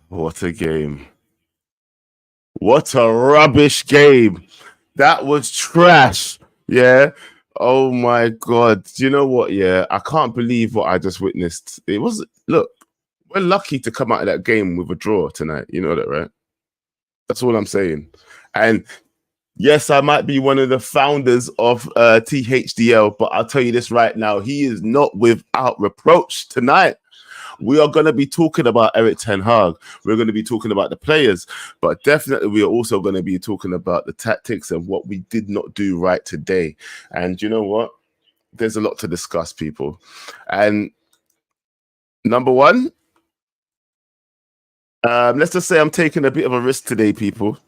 What a game. What a rubbish game. That was trash. Yeah. Oh my God. Do you know what? Yeah. I can't believe what I just witnessed. It was, look, we're lucky to come out of that game with a draw tonight. You know that, right? That's all I'm saying. And yes, I might be one of the founders of THDL, but I'll tell you this right now. He is not without reproach tonight. We are going to be talking about Erik ten Hag. We're going to be talking about the players, but definitely we are also going to be talking about the tactics and what we did not do right today. And you know what? There's a lot to discuss, people. And number one, let's just say I'm taking a bit of a risk today, people.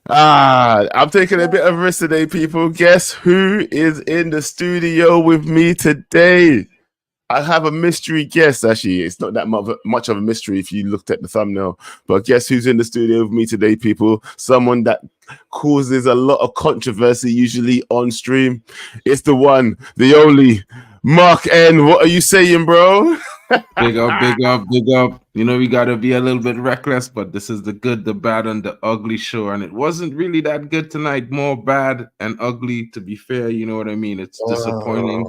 I'm taking a bit of a risk today, people. Guess who is in the studio with me today? I have a mystery guest, actually. It's not that much of a mystery if you looked at the thumbnail. But guess who's in the studio with me today, people? Someone that causes a lot of controversy, usually on stream. It's the one, the only, Mark N. What are you saying, bro? Big up, big up, big up. You know, we got to be a little bit reckless, but this is the good, the bad, and the ugly show. And it wasn't really that good tonight. More bad and ugly, to be fair. You know what I mean? It's disappointing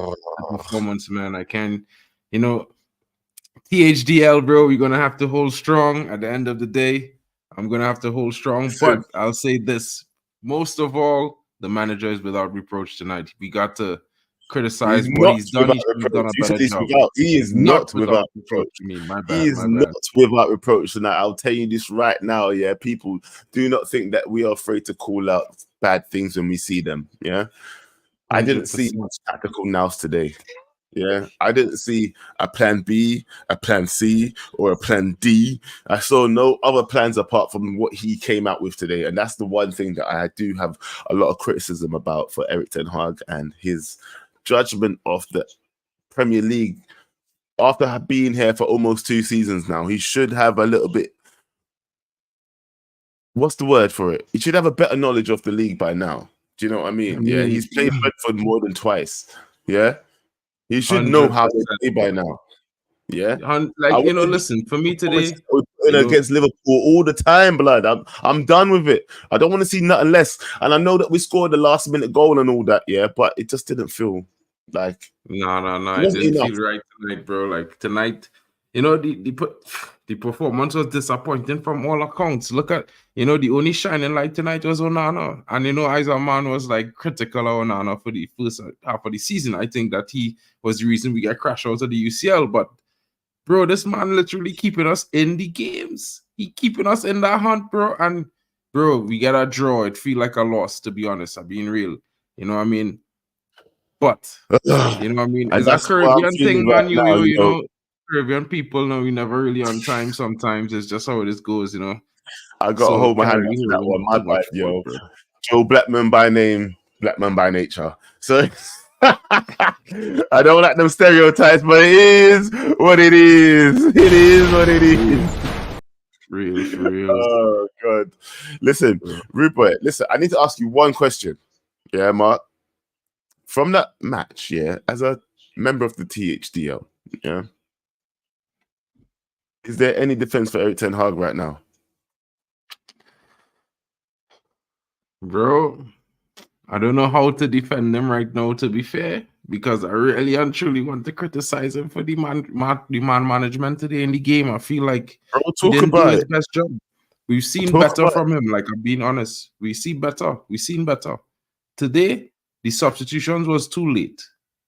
performance, man. I can't, you know, THDL, bro, we're going to have to hold strong at the end of the day. I'm going to have to hold strong. But I'll say this. Most of all, the manager is without reproach tonight. We got to criticize what he's done. He should have done a better job. He is not without reproach. He is not without reproach tonight. I'll tell you this right now. Yeah, people, do not think that we are afraid to call out bad things when we see them. Yeah, 100%. I didn't see much tactical nous today. Yeah, I didn't see a plan B, a plan C, or a plan D. I saw no other plans apart from what he came out with today. And that's the one thing that I do have a lot of criticism about for Erik ten Hag and his judgment of the Premier League. After being here for almost 2 seasons now, he should have a little bit, what's the word for it? He should have a better knowledge of the league by now. Do you know what I mean? Yeah, he's played Brentford more than twice. Yeah. He should 100%. Know how to play by now. Yeah. Like, you know, listen, for me today, against Liverpool all the time, blood. I'm done with it. I don't want to see nothing less. And I know that we scored the last minute goal and all that, yeah, but it just didn't feel like no. It didn't feel right tonight, bro. Like tonight, you know, the performance was disappointing from all accounts. Look at, you know, the only shining light tonight was Onana. And, you know, Isaac Man was like critical of Onana for the first half of the season. I think that he was the reason we got crashed out of the UCL. But, bro, this man literally keeping us in the games. He keeping us in that hunt, bro. And, bro, we got a draw. It feel like a loss, to be honest. I'm being real. You know what I mean? But, you know what I mean? It's a Caribbean thing, man. You know. Caribbean people know we never really on time sometimes. It's just how it goes, you know. I got to hold my hand to that one. My bad, yo. Joe Blackman by name, Blackman by nature. So I don't like them stereotypes, but it is what it is. It is what it is. Real. Oh, God. Listen, Rupert, listen, I need to ask you one question. Yeah, Mark. From that match, yeah, as a member of the THDL, yeah, is there any defense for Erik ten Hag right now? Bro, I don't know how to defend him right now, to be fair, because I really and truly want to criticize him for the man management today in the game. I feel like he didn't do his best job. We've seen better from him, like I'm being honest. We've seen better. Today, the substitutions was too late,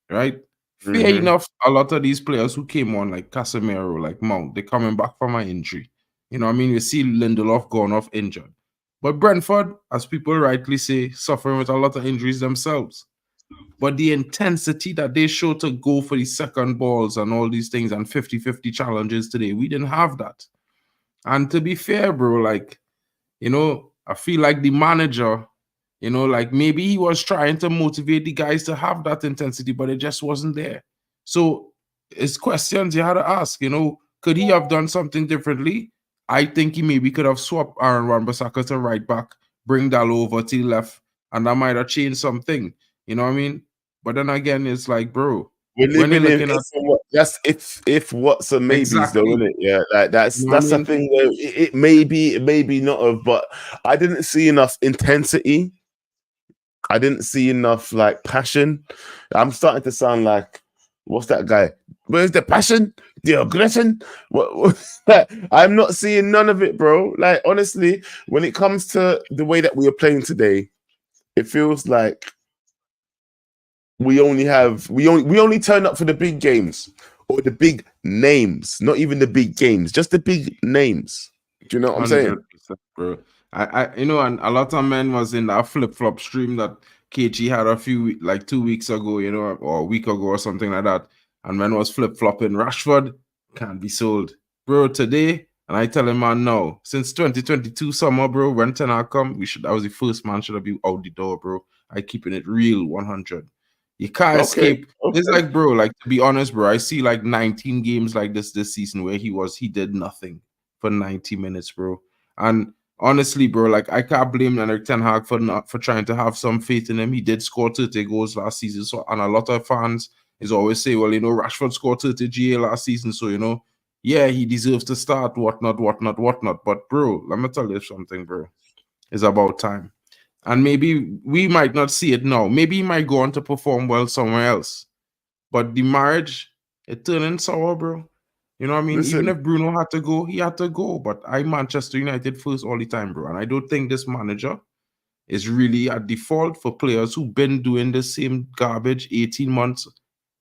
right? Fair enough, a lot of these players who came on, like Casemiro, like Mount, they're coming back from an injury. You know what I mean? You see Lindelof going off injured. But Brentford, as people rightly say, suffering with a lot of injuries themselves. But the intensity that they show to go for the second balls and all these things and 50-50 challenges today, we didn't have that. And to be fair, bro, like, you know, I feel like the manager, you know, like maybe he was trying to motivate the guys to have that intensity, but it just wasn't there. So it's questions you had to ask, you know, could he have done something differently? I think he maybe could have swapped Aaron Wan-Bissaka to right back, bring Dalot over to the left, and that might have changed something. You know what I mean? But then again, it's like, bro. We're when you're living in looking at that's if what's and maybes though, exactly, isn't it? Yeah, like you know what I that's a mean? thing where it may be not of, but I didn't see enough intensity. I didn't see enough like passion. I'm starting to sound like what's that guy? Where's the passion? The aggression? I'm not seeing none of it, bro. Like honestly, when it comes to the way that we are playing today, it feels like we only turn up for the big games or the big names, not even the big games, just the big names. Do you know what I'm saying? 100%, bro. You know, and a lot of men was in that flip flop stream that KG had a few like 2 weeks ago, you know, or a week ago or something like that. And men was flip flopping. Rashford can't be sold, bro. Today, and I tell him, man, no. Since 2022 summer, bro, when Ten Hag come, that was the first man should have been out the door, bro. I keeping it real, 100. You can't Okay, escape. It's like, bro, like to be honest, bro, I see like 19 games like this season where he did nothing for 90 minutes, bro. And honestly, bro, like I can't blame Eric Ten Hag for trying to have some faith in him. He did score 30 goals last season. So, and a lot of fans is always say, well, you know, Rashford scored 30 GA last season. So, you know, yeah, he deserves to start, whatnot. But bro, let me tell you something, bro. It's about time. And maybe we might not see it now. Maybe he might go on to perform well somewhere else. But the marriage, it turning sour, bro. You know what I mean? listen. Even if Bruno had to go, he had to go. But I Manchester United first all the time, bro. And I don't think this manager is really at default for players who've been doing the same garbage 18 months,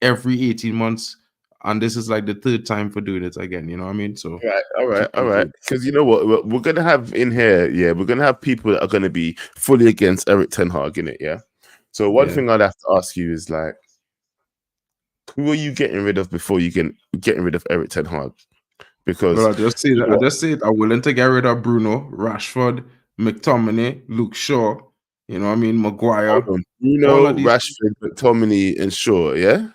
every 18 months. And this is like the third time for doing it again. You know what I mean? So All right. Because you know what, we're gonna have in here, yeah, we're gonna have people that are gonna be fully against Eric Ten Hag in it, yeah. So one thing I'd have to ask you is like, who are you getting rid of before you getting rid of Eric Ten Hag? Because well, I just say that. I just say it. I'm willing to get rid of Bruno, Rashford, McTominay, Luke Shaw. You know what I mean? Maguire. All Bruno, of these. Rashford, McTominay, and Shaw, yeah?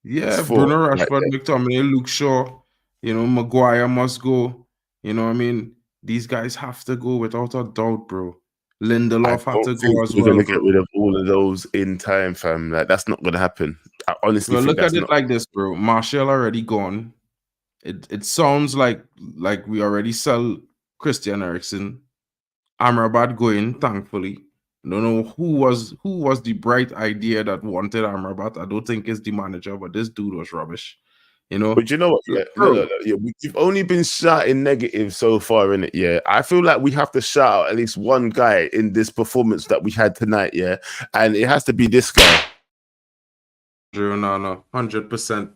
Yeah, It's four. Bruno, Right Rashford, there. McTominay, Luke Shaw. You know, Maguire must go. You know what I mean? These guys have to go without a doubt, bro. I Lindelof had don't to think go as we're well. gonna get rid of all of those in time, fam. Like that's not gonna happen. I honestly Well, think look that's at it not. like this, bro. Martial already gone. It sounds like we already sell Christian Eriksen. Amrabat going, thankfully. I don't know who was the bright idea that wanted Amrabat. I don't think it's the manager, but this dude was rubbish. You know, But you know what? Yeah, bro. yeah, we've only been shouting negative so far in it. Yeah, I feel like we have to shout out at least one guy in this performance that we had tonight. Yeah, and it has to be this guy. No, 100%.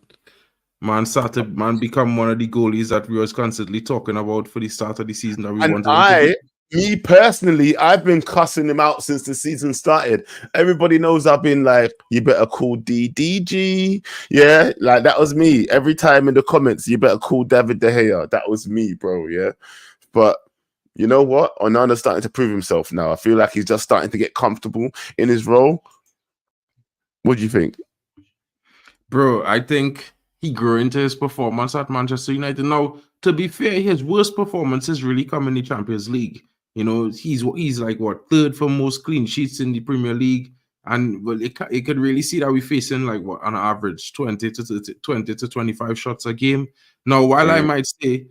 Man become one of the goalies that we was constantly talking about for the start of the season that we And wanted him to be. me personally, I've been cussing him out since the season started. Everybody knows I've been like, you better call DDG. Yeah, like that was me. Every time in the comments, you better call David De Gea. That was me, bro. Yeah. But you know what? Onana's starting to prove himself now. I feel like he's just starting to get comfortable in his role. What do you think? Bro, I think he grew into his performance at Manchester United. Now, to be fair, his worst performances really come in the Champions League. You know, he's like what, third for most clean sheets in the Premier League, and well, it could really see that we're facing like what on average 20 to 25 shots a game. Now, while I might say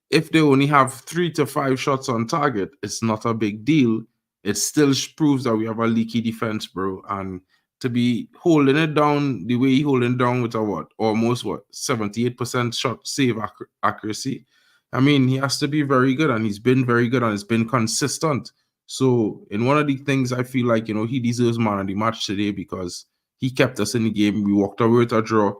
if they only have 3 to 5 shots on target, it's not a big deal. It still proves that we have a leaky defense, bro. And to be holding it down the way he holding it down with a almost 78% shot save accuracy. I mean, he has to be very good, and he's been very good, and it's been consistent. So, in one of the things, I feel like he deserves man of the match today because he kept us in the game. We walked away with a draw.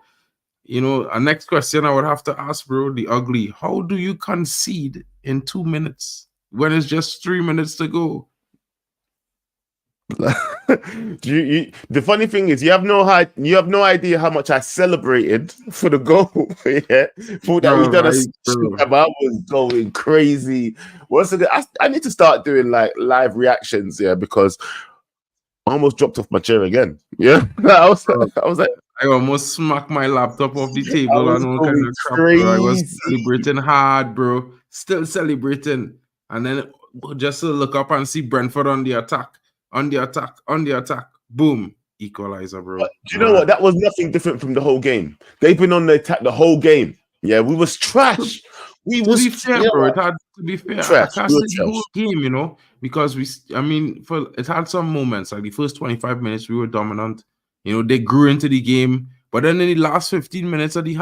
A next question I would have to ask, bro, the ugly. How do you concede in 2 minutes when it's just 3 minutes to go? The funny thing is, you have no idea how much I celebrated for the goal. Yeah, thought that we done a session. I was going crazy. Once again, I need to start doing like live reactions. Yeah, because I almost dropped off my chair again. Yeah, I was like, I almost smacked my laptop off the table and all kind of crap, bro. I was celebrating hard, bro. Still celebrating. And then just to look up and see Brentford on the attack. Boom. equalizer, bro. But do you know what? That was nothing different from the whole game. They've been on the attack the whole game. Yeah, we was trash. We To was, be fair, you know bro, what? it had to be fair. I Trash. can't We were say the whole trash. game, you know, because for it had some moments like the first 25 minutes we were dominant. You know, they grew into the game, but then in the last 15 minutes of the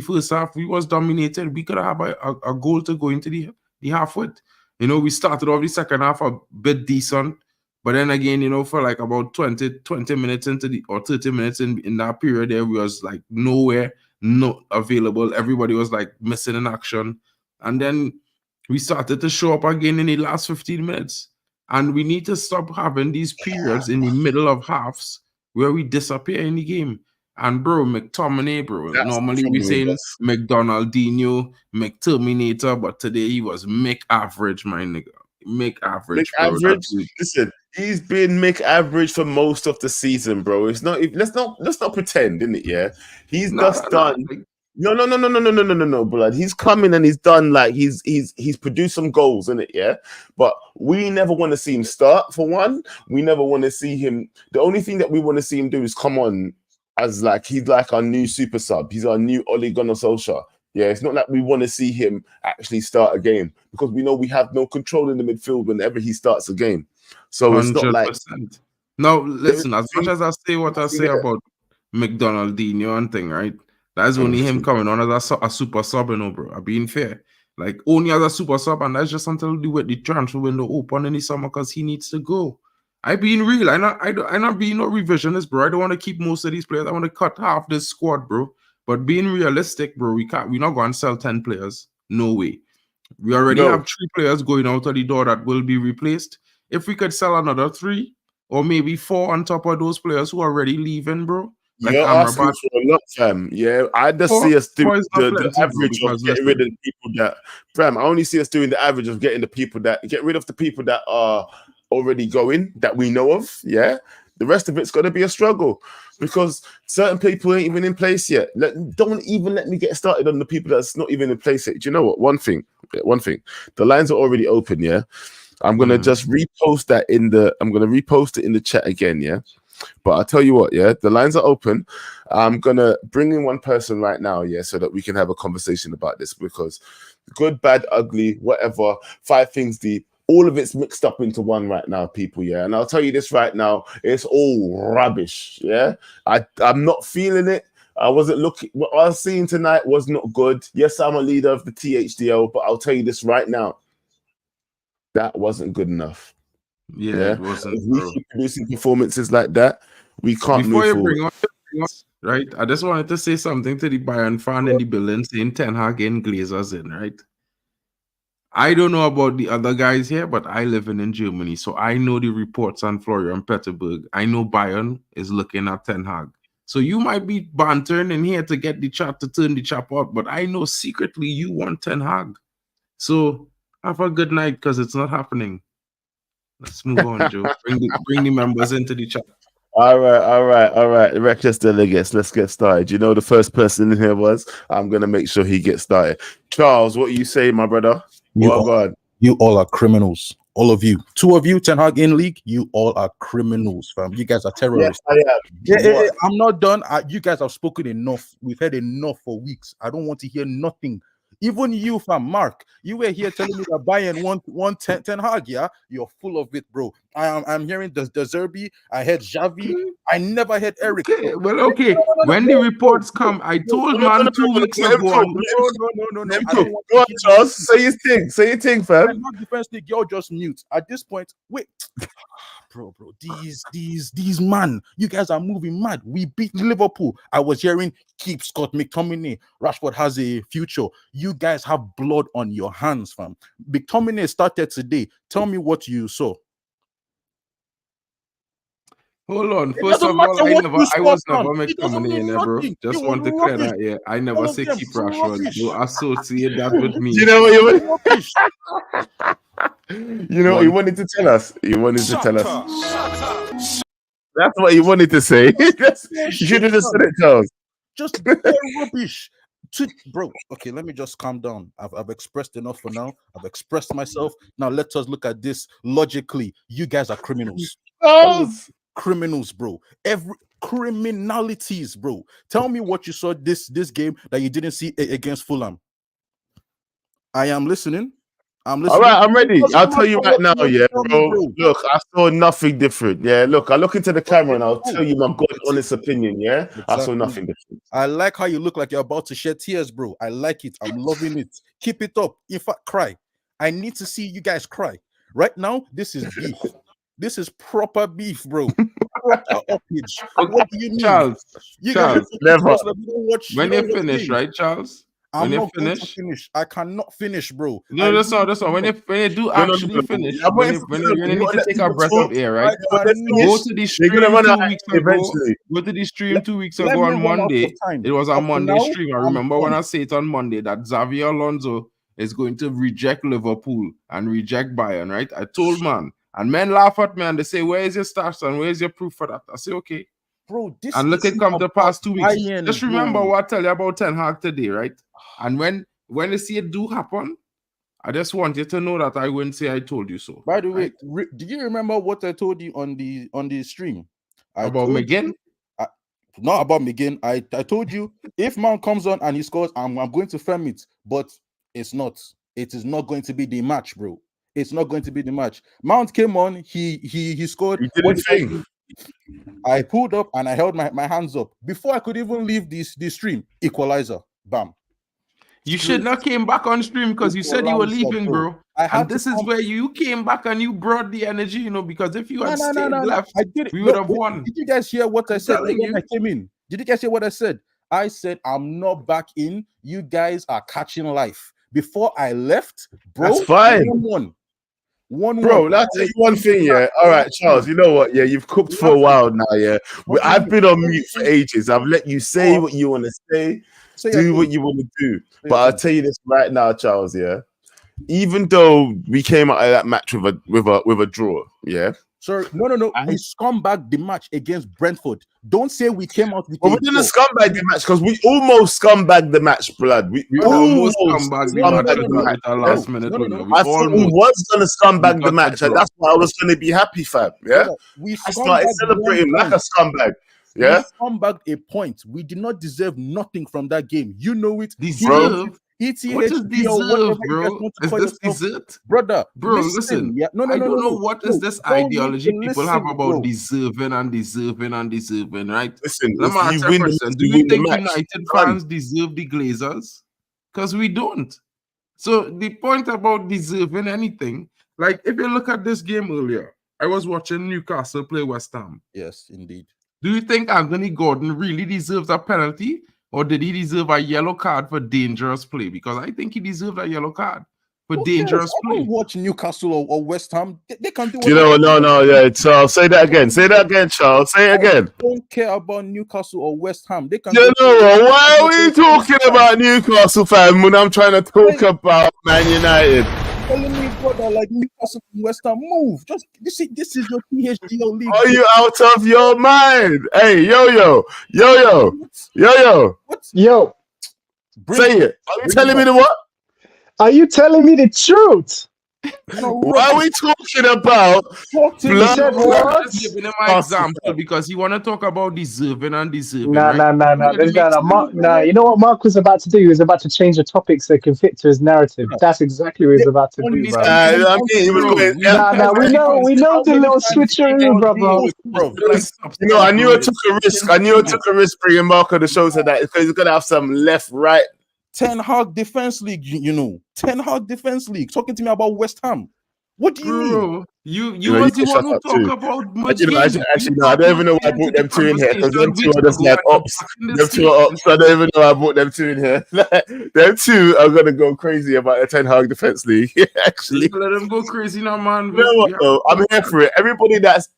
first half, we was dominated. We could have a goal to go into the half with. You know, we started off the second half a bit decent, but then again, you know, for like about 20 minutes or 30 minutes in that period there, we was like nowhere, not available. Everybody was like missing in action. And then we started to show up again in the last 15 minutes. And we need to stop having these periods in the middle of halves where we disappear in the game. And bro, McTominay, bro, That's normally the we problem with saying us. McDonaldinho, McTerminator, but today he was Average, my nigga. Mick Average, bro. Average. Listen, he's been Mick Average for most of the season, bro. It's not. Let's not pretend, innit? Yeah, he's just done. No, blood. He's coming and he's done like he's produced some goals in it, yeah. But we never want to see him start for one. We never want to see him. The only thing that we want to see him do is come on as like he's like our new super sub. He's our new Ole Gunnar Solskjaer. Yeah, it's not like we want to see him actually start a game because we know we have no control in the midfield whenever he starts a game. So it's not like 100%. Now, listen, as much as I say what I say about McDonaldinho and thing, right? That's only him coming on as a super sub, you know, bro. I'm being fair. Like, only as a super sub, and that's just something to do with the transfer window open in the summer because he needs to go. I being real. I not being no revisionist, bro. I don't want to keep most of these players. I want to cut half this squad, bro. But being realistic, bro, we're not going to sell 10 players. No way. We already have 3 players going out of the door that will be replaced. If we could sell another 3 or maybe 4 on top of those players who are already leaving, bro. Like you're asking for a lot, fam. Yeah, I just see us do the average of getting rid of the people that, fam. I only see us doing the average of getting get rid of the people that are already going that we know of. Yeah, the rest of it's going to be a struggle because certain people ain't even in place yet. Don't even let me get started on the people that's not even in place yet. Do you know what? One thing, the lines are already open. Yeah, I'm gonna just repost that I'm gonna repost it in the chat again. Yeah. But I'll tell you what, yeah, the lines are open. I'm gonna bring in one person right now, yeah, so that we can have a conversation about this because good, bad, ugly, whatever, 5 things deep, all of it's mixed up into one right now, people, yeah. And I'll tell you this right now, it's all rubbish, yeah. I'm not feeling it. I wasn't looking. What I was seeing tonight was not good. Yes, I'm a leader of the THDL, but I'll tell you this right now, that wasn't good enough. Yeah, it wasn't. If we keep producing performances like that, we can't move forward. Right? I just wanted to say something to the Bayern fan in the building saying Ten Hag in, Glazers in, right? I don't know about the other guys here, but I live in Germany, so I know the reports on Florian Petterberg. I know Bayern is looking at Ten Hag. So you might be bantering in here to get the chat to turn the chap out, but I know secretly you want Ten Hag. So have a good night because it's not happening. Let's move on, Joe. Bring the members into the chat. All right. Reckless delegates, let's get started. You know the first person in here was? I'm going to make sure he gets started. Charles, what you say, my brother? You all are criminals. All of you. 2 of you, Ten Hag in league, you all are criminals, fam. You guys are terrorists. Yes, I am. I'm not done. You guys have spoken enough. We've heard enough for weeks. I don't want to hear nothing. Even you, fam, Mark, you were here telling me that Bayern want Ten Hag, yeah? You're full of it, bro. I'm hearing the Zerbi. I heard Xavi. I never heard Eric. Okay. Well, okay. When the reports come, I told man 2 weeks ago. No. Go on, Charles. Say your thing, fam. I'm not defense league. You're just mute. At this point, wait. Bro, these man, you guys are moving mad. We beat Liverpool. I was hearing keep Scott McTominay. Rashford has a future. You guys have blood on your hands, fam. McTominay started today. Tell me what you saw. Hold on. First of all, I was never McTominay in there, bro. Just want to clear that. Yeah, I never say keep Rashford. You associate that with me. You know what you know what he wanted to tell us? He wanted to tell us. That's what he wanted to say. You should have just said it, Charles. Just rubbish. Bro, okay, let me just calm down. I've expressed enough for now. I've expressed myself. Now let us look at this logically. You guys are criminals. Charles, criminals, bro. Every criminalities, bro. Tell me what you saw this game that you didn't see against Fulham. I am listening. I'm listening. All right, I'm ready. I'll tell you right now, yeah, bro. Look, I saw nothing different. Yeah, look, I look into the camera and I'll tell you my God honest opinion. Yeah, exactly. I saw nothing different. I like how you look like you're about to shed tears, bro. I like it. I'm loving it. Keep it up. In fact, cry. I need to see you guys cry. Right now, this is beef. This is proper beef, bro. What do you mean? Charles, never. When you finish, right, Charles? I'm not going to finish. I cannot finish, bro. No, that's not. When you do actually finish, when you need to take a breath of air, right? Go to the stream 2 weeks ago. Go to the stream 2 weeks ago on Monday. It was a Monday stream. I remember when I said it on Monday that Xavi Alonso is going to reject Liverpool and reject Bayern, right? I told man, and men laugh at me and they say, "Where is your stats and where is your proof for that?" I say, "Okay." Bro, this and look, it come the past 2 weeks. Just remember what I tell you about Ten Hag today, right? And when you see it do happen, I just want you to know that I wouldn't say I told you so. By the way, do you remember what I told you on the stream? About McGinn? Not about McGinn. I told you if Mount comes on and he scores, I'm going to firm it. But it's not. It is not going to be the match, bro. It's not going to be the match. Mount came on. He scored. He did his thing. I pulled up and I held my hands up before I could even leave this stream. Equalizer, bam. You should not came back on stream because you said you were leaving, bro. And this is where you came back and you brought the energy, because if you had stayed left, we would have won. Did you guys hear what I said when I came in? Did you guys hear what I said? I said I'm not back in. You guys are catching life. Before I left, bro. That's fine. 1-1. Bro, I'll tell you one thing, yeah. All right, Charles, you know what? Yeah, you've cooked for a while now, yeah. I've been on mute for ages. I've let you say what you want to say, do what you want to do. But I'll tell you this right now, Charles, yeah. Even though we came out of that match with a draw, yeah. Sorry, no. We scumbag the match against Brentford. Don't say we came out with. Well, we didn't scumbag the match because we almost scumbagged the match, blood. We almost scumbag the match at last minute. I thought we was gonna scumbag the match, and that's why I was gonna be happy, fam. Yeah, I started celebrating like a scumbag. Yeah, we scumbagged a point. We did not deserve nothing from that game. You know it. Deserve. What is deserve, bro? Is this desert? Brother, listen. Yeah. No. I don't know what is this ideology people have about deserving and deserving, right? Listen, let me ask you a question. Do you think United fans deserve the Glazers? Because we don't. So the point about deserving anything, like if you look at this game earlier, I was watching Newcastle play West Ham. Yes, indeed. Do you think Anthony Gordon really deserves a penalty? Or did he deserve a yellow card for dangerous play? Because I think he deserved a yellow card for dangerous play. I don't watch Newcastle or West Ham. They can do. Yeah, Charles. Say that again. Say that again, Charles. Say it again. I don't care about Newcastle or West Ham. They can. Why are we talking about Newcastle, fam? When I'm trying to talk about Man United. Telling me, brother, like Newcastle and West Ham, move. Just this is your PHGO league. Are you out of your mind? Hey, yo. What? Yo. Say it. Are you telling me the what? Are you telling me the truth? Why are we talking about blood? Just giving him my example because you want to talk about deserving and deserving. Nah. You know what Mark was about to do? He was about to change the topic so it can fit to his narrative. That's exactly what he was about to do, bro. We know the little switcheroo, bro. I knew I took a risk. I took a risk bringing Mark on the show today because he's gonna have some left, right. Ten Hag Defense League, Ten Hag Defense League. Talking to me about West Ham. What do you mean? You want to talk about much actually, no, I don't even know why I brought them two in here because them two are just like ops. Them two are ops. I don't even know why I brought them two in here. Them two are gonna go crazy about the Ten Hag Defense League. Actually, let them go crazy now, man. You know what, though? I'm here for it. Everybody that's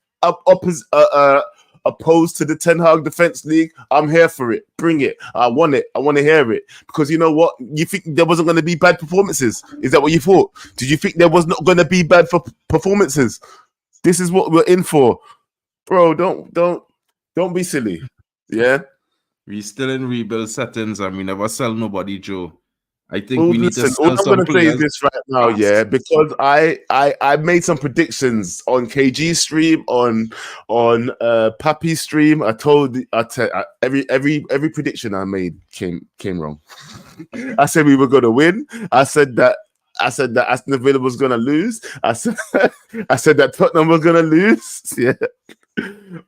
opposed to the Ten Hag Defense League, I'm here for it. Bring it. I want it. I want to hear it. Because you know what? You think there wasn't going to be bad performances? Is that what you thought? Did you think there was not going to be bad performances? This is what we're in for. Bro, don't be silly. Yeah? We still in rebuild settings and we never sell nobody, Joe. I think Well, we need to listen, all sell I'm some going to say is players. this right now, fast. yeah, because I made some predictions on KG stream, on Pappy's stream. Every prediction I made came wrong. I said we were going to win. I said that Aston Villa was going to lose. I said that Tottenham was going to lose. Yeah.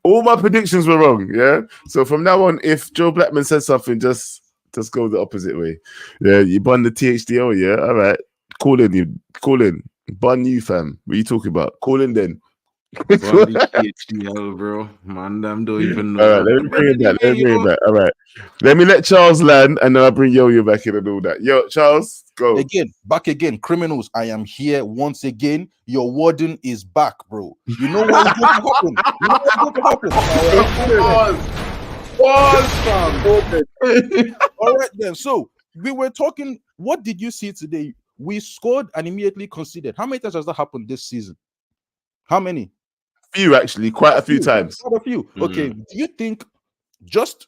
All my predictions were wrong, yeah. So from now on, if Joe Blackman says something, just go the opposite way. Yeah, you bun the THDO, yeah. All right, call in. Bun you, fam. What are you talking about? Call in then. Bun the THDL, bro. Man, them don't even know. All right, let me bring it back. All right, let me let Charles land, and then I'll bring Yo back in and all that. Yo, Charles, go back again. Criminals, I am here once again. Your warden is back, bro. You know what is going to happen? You know what's going to happen? All right then. So we were talking. What did you see today? We scored and immediately conceded. How many times has that happened this season? How many? Few, actually, quite a few times. Quite a few. Okay. Do you think just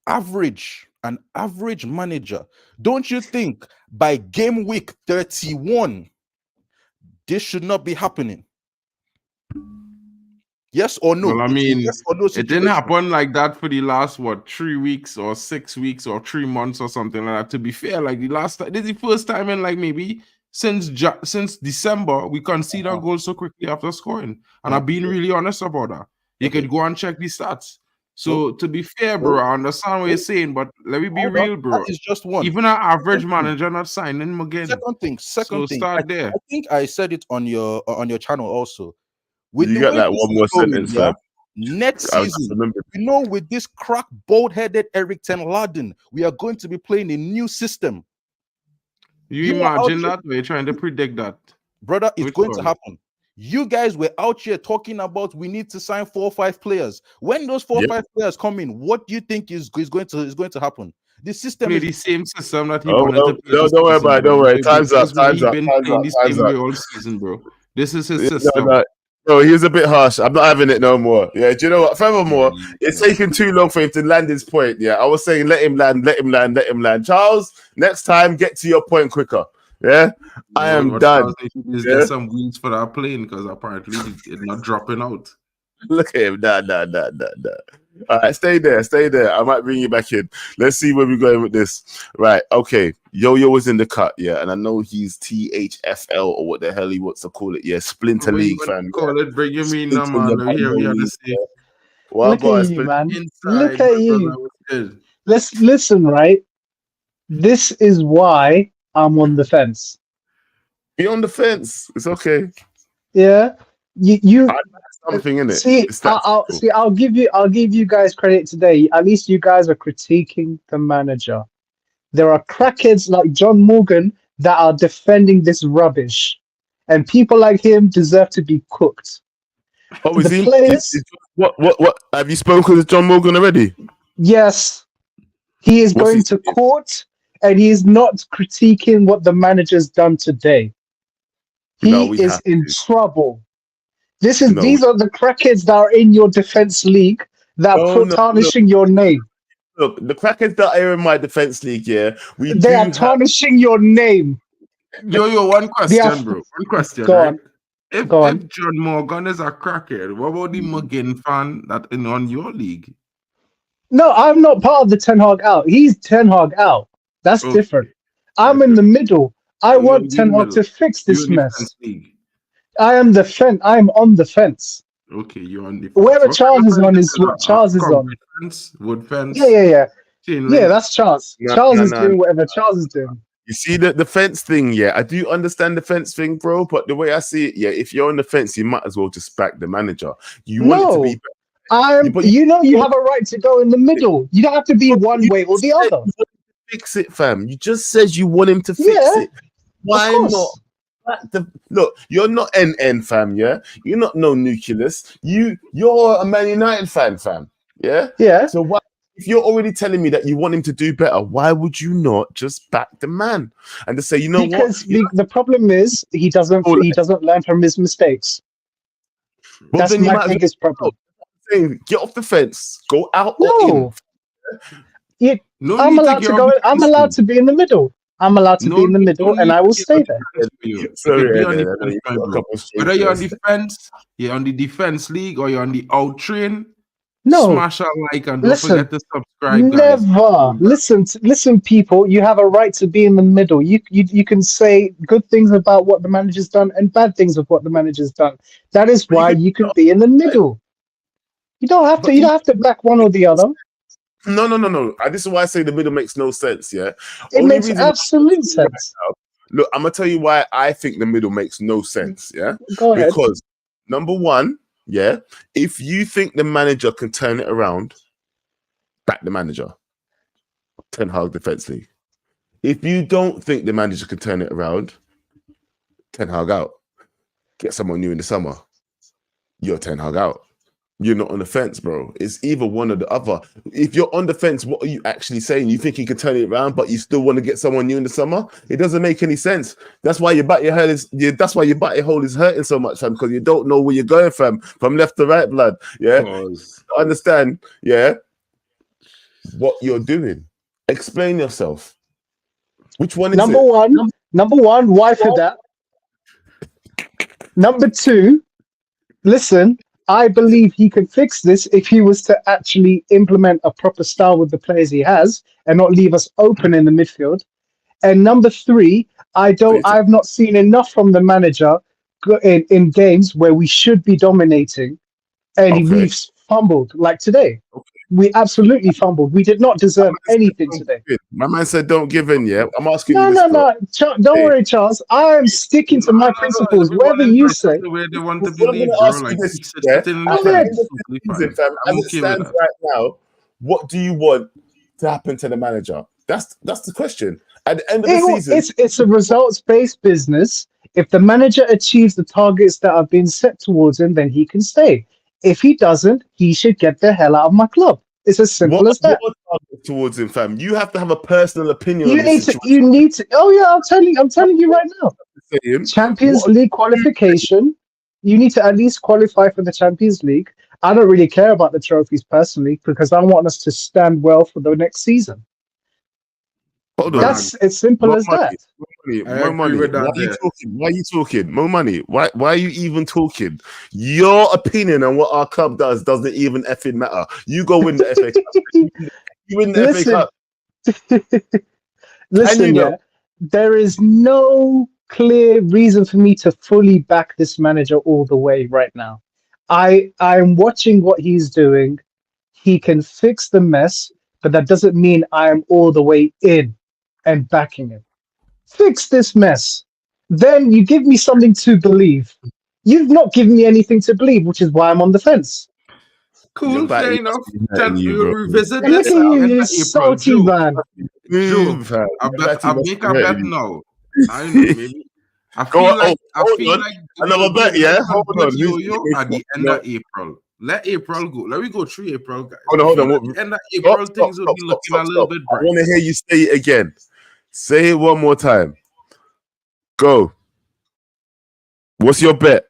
an average manager, don't you think by game week 31 this should not be happening? Yes or no? Well, I mean, yes or no it didn't happen like that for the last 3 weeks or 6 weeks or 3 months or something like that. To be fair, like this is the first time in like maybe since December we concede a goal so quickly after scoring, and I've been really honest about that. You can go and check the stats. So to be fair, bro, I understand what you're saying, but let me be real, bro. That is just one. Even an average manager not signing him again. Second thing. Start there. I think I said it on your channel also. With you got like one more sentence, fam. Next season, with this crack, bald-headed Eric Ten Laden, we are going to be playing a new system. You imagine that? We're trying to predict that. Brother, it's going to happen. You guys were out here talking about we need to sign 4 or 5 players. When those 4 or 5 players come in, what do you think is going to happen? The system is the same system that he wanted to play. Don't worry about it. Don't worry. Time's up. All season, bro. This is his system. No, he was a bit harsh. I'm not having it no more. Yeah, do you know what? Furthermore, it's taking too long for him to land his point. Yeah, I was saying let him land. Charles, next time, get to your point quicker. Yeah, I am done. Get some wheels for that plane because apparently it's not dropping out. Look at him. Nah. All right, stay there. I might bring you back in. Let's see where we're going with this. Right, okay. Yo was in the cut, yeah, and I know he's THFL or what the hell he wants to call it. Yeah, Splinter League fan. Call it, bring him in, man. Here we understand. Look at you, man. Look at you. Let's listen, right? This is why I'm on the fence. Be on the fence. It's okay. Yeah, you. Something in it. See, I'll give you guys credit today. At least you guys are critiquing the manager. There are crackheads like John Morgan that are defending this rubbish, and people like him deserve to be cooked. Oh, is he? What? Have you spoken to John Morgan already? Yes, he is going to court, and he is not critiquing what the manager's done today. He is in trouble. These are the crackheads that are in your defense league that are tarnishing your name. Look, the crackheads that are in my defense league, yeah, they are tarnishing your name. Yo, one question, bro. One question. Go right? on. If John Morgan is a crackhead, what about the Morgan fan that is on your league? No, I'm not part of the Ten Hag out. He's Ten Hag out. That's different. I'm in the middle. I want Ten Hag to fix this mess. I am the fence. I'm on the fence. Okay, you're on the fence. Wherever Charles is on is what Charles is on. Wood fence. Yeah. Yeah, that's Charles. Charles is doing whatever Charles is doing. You see the fence thing, yeah. I do understand the fence thing, bro. But the way I see it, yeah, if you're on the fence, you might as well just back the manager. You want it to be. You have a right to go in the middle. You don't have to be one way or the other. Fix it, fam. You just said you want him to fix it. Why not? Look, you're not NN, fam, yeah? You're not no nucleus. You're a Man United fan, fam. Yeah? Yeah. So why, if you're already telling me that you want him to do better, why would you not just back the man and just say, because the problem is he doesn't learn from his mistakes. Well, that's my biggest problem. Get off the fence, go out or in. I'm allowed to go. I'm allowed to be in the middle. I'm allowed to be in the middle, and I will stay there. Sorry, whether you're on defense, you're on the defense league, or you're on the out train. No, smash a like and don't forget to subscribe. Never listen, people. You have a right to be in the middle. You can say good things about what the manager's done and bad things of what the manager's done. That is why you can be in the middle. You don't have to. You don't have to back one or the other. No. This is why I say the middle makes no sense. Yeah, it makes absolute sense. Look, I'm gonna tell you why I think the middle makes no sense. Yeah, go ahead. Because number one, yeah, if you think the manager can turn it around, back the manager. Ten Hag Defense League. If you don't think the manager can turn it around, Ten Hag out. Get someone new in the summer. You're Ten Hag out. You're not on the fence, bro. It's either one or the other. If you're on the fence, what are you actually saying? You think you can turn it around, but you still want to get someone new in the summer? It doesn't make any sense. That's why your butty hole is hurting so much, fam, because you don't know where you're going from left to right, blood. Yeah, understand? Yeah, what you're doing. Explain yourself. Which one is number it? Number one, why for that? Number two, listen. I believe he could fix this if he was to actually implement a proper style with the players he has and not leave us open in the midfield. And number three, I've not seen enough from the manager in games where we should be dominating, and we've fumbled like today. We absolutely fumbled. We did not deserve anything today. My man said, "Don't give in." Yeah, I'm asking you. No. Don't worry, Charles. I am sticking to my principles. Whatever you say. The way they want to believe, bro. Like, as it stands right now, what do you want to happen to the manager? That's the question. At the end of the season, it's a results-based business. If the manager achieves the targets that have been set towards him, then he can stay. If he doesn't, he should get the hell out of my club. It's as simple as that. Towards him, fam. You have to have a personal opinion. You need to. Oh yeah, I'm telling you right now. Champions League qualification. You need to at least qualify for the Champions League. I don't really care about the trophies personally because I want us to stand well for the next season. That's as simple as that. More money. Why are you talking? More money. Why are you even talking? Your opinion on what our club doesn't even effing matter. You go win the FA Cup. You win the FA Cup. Listen, there is no clear reason for me to fully back this manager all the way right now. I'm watching what he's doing. He can fix the mess, but that doesn't mean I am all the way in and backing him. Fix this mess. Then you give me something to believe. You've not given me anything to believe, which is why I'm on the fence. Cool, fair enough. We'll revisit this. Look at you salty man. I'll make a bet now. I don't know, maybe. I feel like another bet, yeah. Hold on. At the end of April. Let April go. Let me go through April, guys. Hold on. At the end of April, things will be looking a little bit bright. I want to hear you say it again. Say it one more time. Go. What's your bet?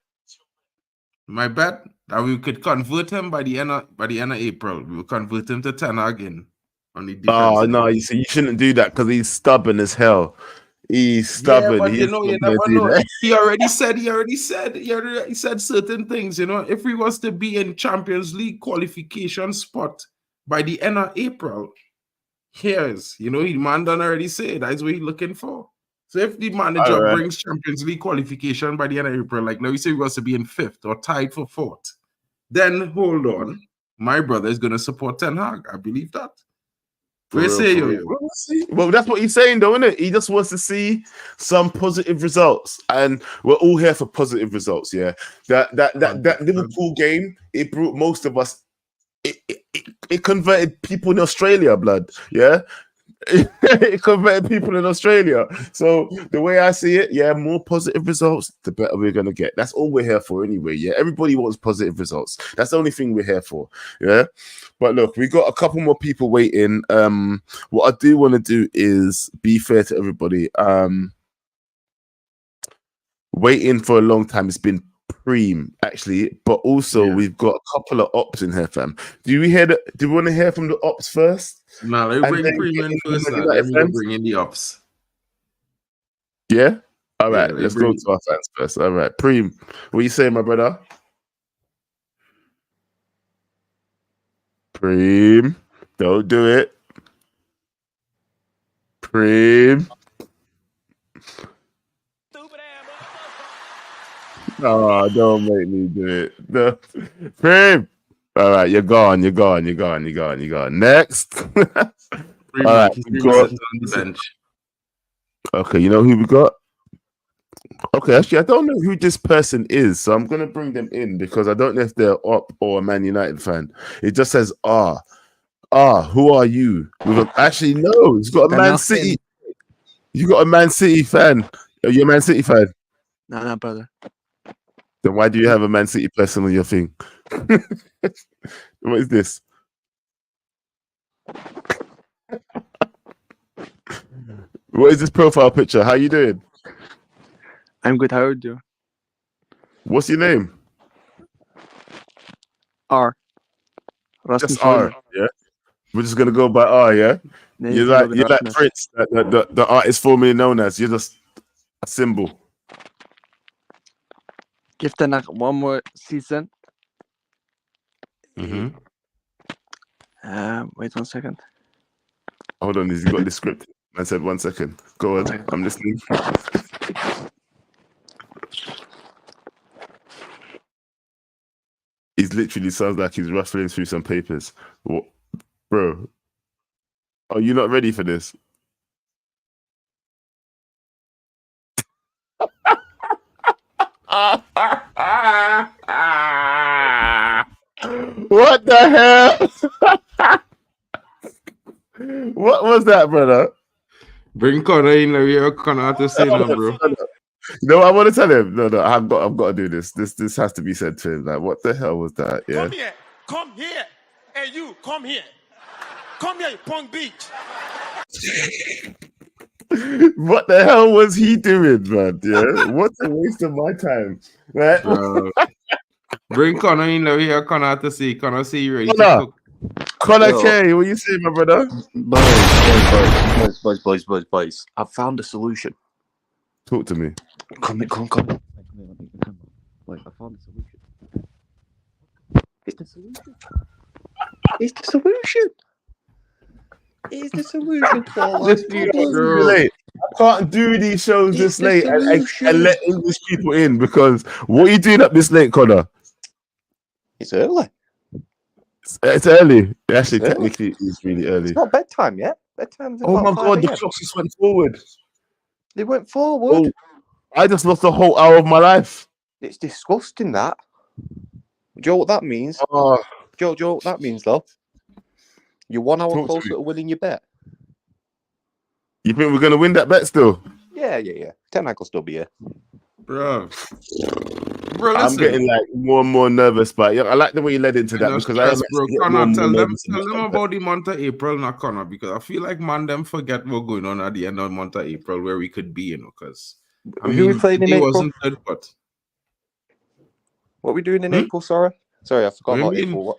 My bet that we could convert him by the end of April. We will convert him to 10 again on the defense. Oh no, you shouldn't do that because he's stubborn as hell. He's stubborn. Yeah, but you never know. He already said certain things. If we was to be in Champions League qualification spot by the end of April, here's the man done already said that's what he's looking for. So if the manager brings Champions League qualification by the end of April, like now we say we was to be in 5th or tied for 4th, then hold on, my brother is gonna support Ten Hag. I believe that. Well, that's what he's saying, though, isn't it? He just wants to see some positive results, and we're all here for positive results. Yeah, that Liverpool game, it brought most of us. It converted people in Australia, blood. Yeah, it converted people in Australia. So the way I see it, yeah, more positive results, the better we're gonna get. That's all we're here for, anyway. Yeah, everybody wants positive results. That's the only thing we're here for. Yeah. But look, we got a couple more people waiting. What I do want to do is be fair to everybody. Waiting for a long time. It's been preem, actually, but also we've got a couple of ops in here, fam. Do we want to hear from the ops first? No, let's bring preem in first. Let me bring in the ops. Yeah? All right, Yeah, let's go to our fans first. All right, Preem, what you saying, my brother? Preem, don't do it. Preem. Oh, don't make me do it. No. Preem. All right, you're gone. Next. All right, we got... on the bench. Okay, you know who we got? Okay, actually, I don't know who this person is, so I'm gonna bring them in because I don't know if they're up or a Man United fan. It just says who are you? Actually, no, he's got a Man City. You got a Man City fan. Are you a Man City fan? No, brother. Then why do you have a Man City person on your thing? What is this? What is this profile picture? How you doing? I'm good. How are you doing? What's your name? R. Just R. Yeah. We're just gonna go by R. Yeah. You're like Prince, the artist formerly known as. You're just a symbol. Give them one more season. Mm-hmm. Wait 1 second. Hold on, he's got the script. I said 1 second. Go on, I'm listening. He literally sounds like he's ruffling through some papers. What, bro? Are you not ready for this? What the hell? What was that, brother? Bring Connor in here. Connor to say no, bro. No, I want to tell him. No, I've got to do this. This has to be said to him. Like, what the hell was that? Yeah. Come here, and you come here, Punk Beach. What the hell was he doing, man? Yeah, what a waste of my time. Right? Bring Connor in here. Connor to see. Connor, see you ready to cook. Connor K, what you saying, my brother? Boys. I've found a solution. Talk to me. Come. Wait, I found a solution. It's the solution. To all our problems. I can't do these shows this late and let English people in because what are you doing up this late, Connor? It's early. It's early. Actually, technically, it's really early. It's not bedtime yet. Bedtime's oh my god, the clocks just went forward. They went forward. Oh, I just lost a whole hour of my life. It's disgusting, that. Do you know what that means? Do you know what that means, though? You're 1 hour closer to winning your bet. You think we're going to win that bet still? Yeah. 10 will still be here. Bro, I'm getting like more and more nervous, but I like the way you led into that because Connor, tell them about the month of April, not Connor, because I feel like them forget what's going on at the end of the month of April where we could be, because who we playing in April? Wasn't good, but what are we doing in April? Sorry, I forgot about April. What?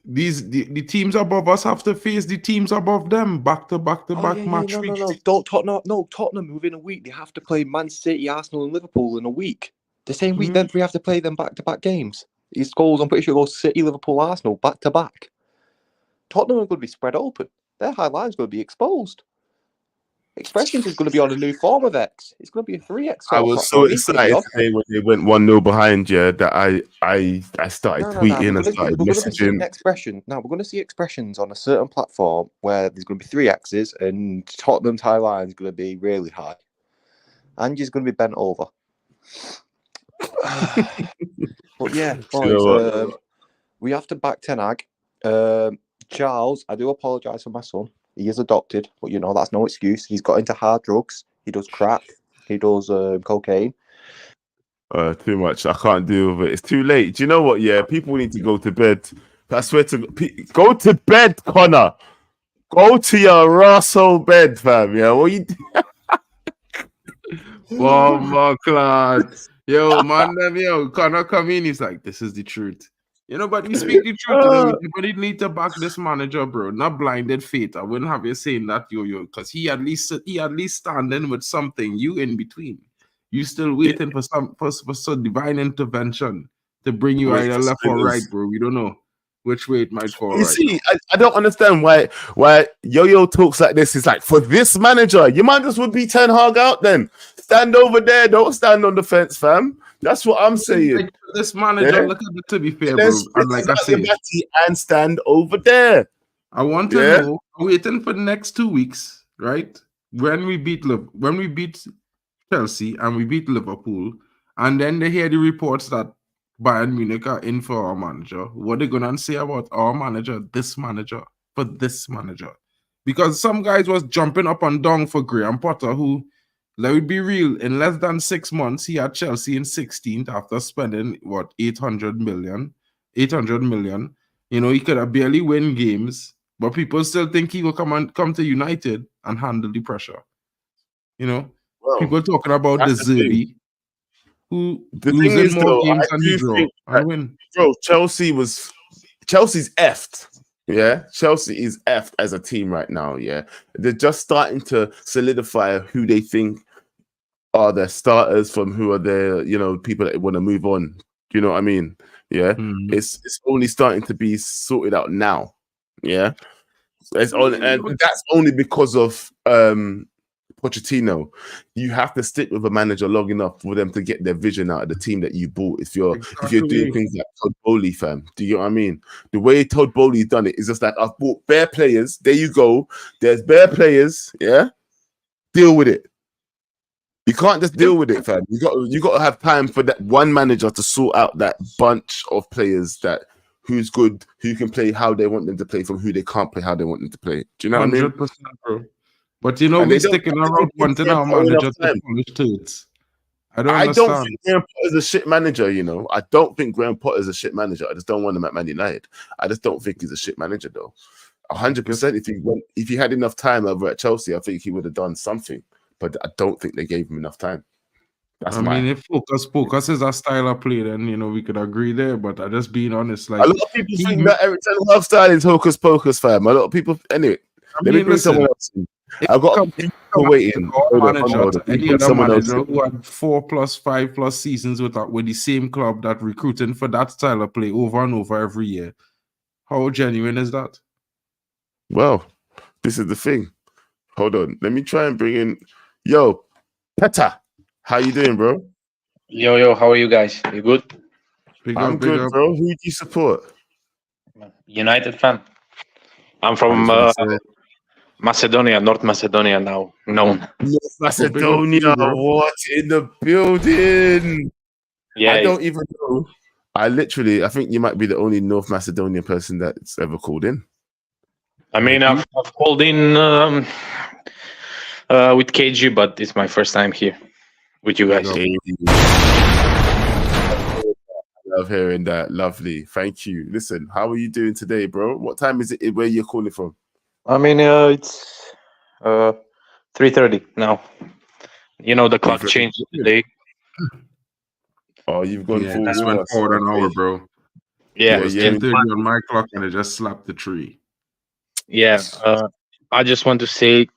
The teams above us have to face the teams above them back to back match weeks. No, Tottenham within a week. They have to play Man City, Arsenal, and Liverpool in a week. The same week, then we have to play them back to back games. These goals, I'm pretty sure, goes City, Liverpool, Arsenal back to back. Tottenham are going to be spread open. Their high line is going to be exposed. Expressions is going to be on a new form of X. It's going to be a 3X. I was so excited today when they went 1-0 behind you that I started tweeting and started messaging. We're going to see expressions on a certain platform where there's going to be 3 X's and Tottenham's high line is going to be really high. Angie's going to be bent over. But yeah, boys, we have to back Ten Hag. Charles, I do apologise for my son. He is adopted, but that's no excuse. He's got into hard drugs. He does crack. He does cocaine. Too much. I can't deal with it. It's too late. Do you know what? Yeah, people need to go to bed. I swear to go to bed, Connor. Go to your Russell bed, fam. Yeah, what you do? Oh my God. Yo, man, Connor come in. He's like, this is the truth. You know, but we speak the truth. You know, everybody need to back this manager, bro. Not blinded faith. I wouldn't have you saying that, yo, because he at least standing with something. You in between. You still waiting for some divine intervention to bring you either left or right, bro. We don't know which way it might fall. You see, I don't understand why Yo-Yo talks like this. It's like, for this manager, you might just would be Ten Hag out then. Stand over there, don't stand on the fence, fam. That's what I'm saying. Like, this manager, look at it, to be fair, bro. And like I said, and stand over there. I want to know, waiting for the next 2 weeks, right? When we beat Chelsea and we beat Liverpool, and then they hear the reports that Bayern Munich are in for our manager. What are they gonna say about our manager, this manager, for this manager? Because some guys was jumping up and down for Graham Potter, who, let me be real, in less than 6 months, he had Chelsea in 16th after spending, 800 million. You know, he could have barely win games, but people still think he will come to United and handle the pressure. You know, people talking about the Zerbi, who losing more games than he draw and win. Bro, Chelsea's effed. Yeah, Chelsea is effed as a team right now. Yeah, they're just starting to solidify who they think are their starters from who are their, you know, people that want to move on. Do you know what I mean? Yeah, it's only starting to be sorted out now. Yeah, it's only, and that's only because of Pochettino. You have to stick with a manager long enough for them to get their vision out of the team that you bought. If you're doing things like Todd Bowley, fam, do you know what I mean? The way Todd Bowley's done it is just like, I've bought bare players. There you go. There's bare players. Yeah, deal with it. You can't just deal with it, fam. You got to have time for that one manager to sort out that bunch of players, that who's good, who can play how they want them to play, from who they can't play how they want them to play. Do you know what I mean? 100%, bro. But you know, we're sticking around wanting our manager to polish tools. I don't think Graham Potter's a shit manager, you know. I don't think Graham Potter's a shit manager. I just don't want him at Man United. I just don't think he's a shit manager, though. 100%. If he had enough time over at Chelsea, I think he would have done something. But I don't think they gave him enough time. If focus is a style of play, then, you know, we could agree there. But I just being honest, like, a lot of people think that Eric Ten Hag style is hocus pocus, fam. A lot of people, anyway. Let me bring someone else in. I've got waiting. Any other manager who had 4+, 5+ seasons with the same club that recruiting for that style of play over and over every year. How genuine is that? Well, this is the thing. Hold on. Let me try and bring in. Yo, Petter. How you doing, bro? Yo, how are you guys? You good? I'm good, bro. Who do you support? United fan. I'm from Macedonia, North Macedonia now known. North Macedonia, what in the building? Yeah, I don't even know. I think you might be the only North Macedonian person that's ever called in. I mean, I've called in with KG, but it's my first time here with you guys. I love hearing that. Lovely. Thank you. Listen, how are you doing today, bro? What time is it where you're calling from? I mean, it's 3:30 now. You know, the clock changed today. Oh, you've gone full. That's went forward an hour, bro. Yeah, it was 10:30 on my clock, and it just slapped the tree. Yeah, I just want to say,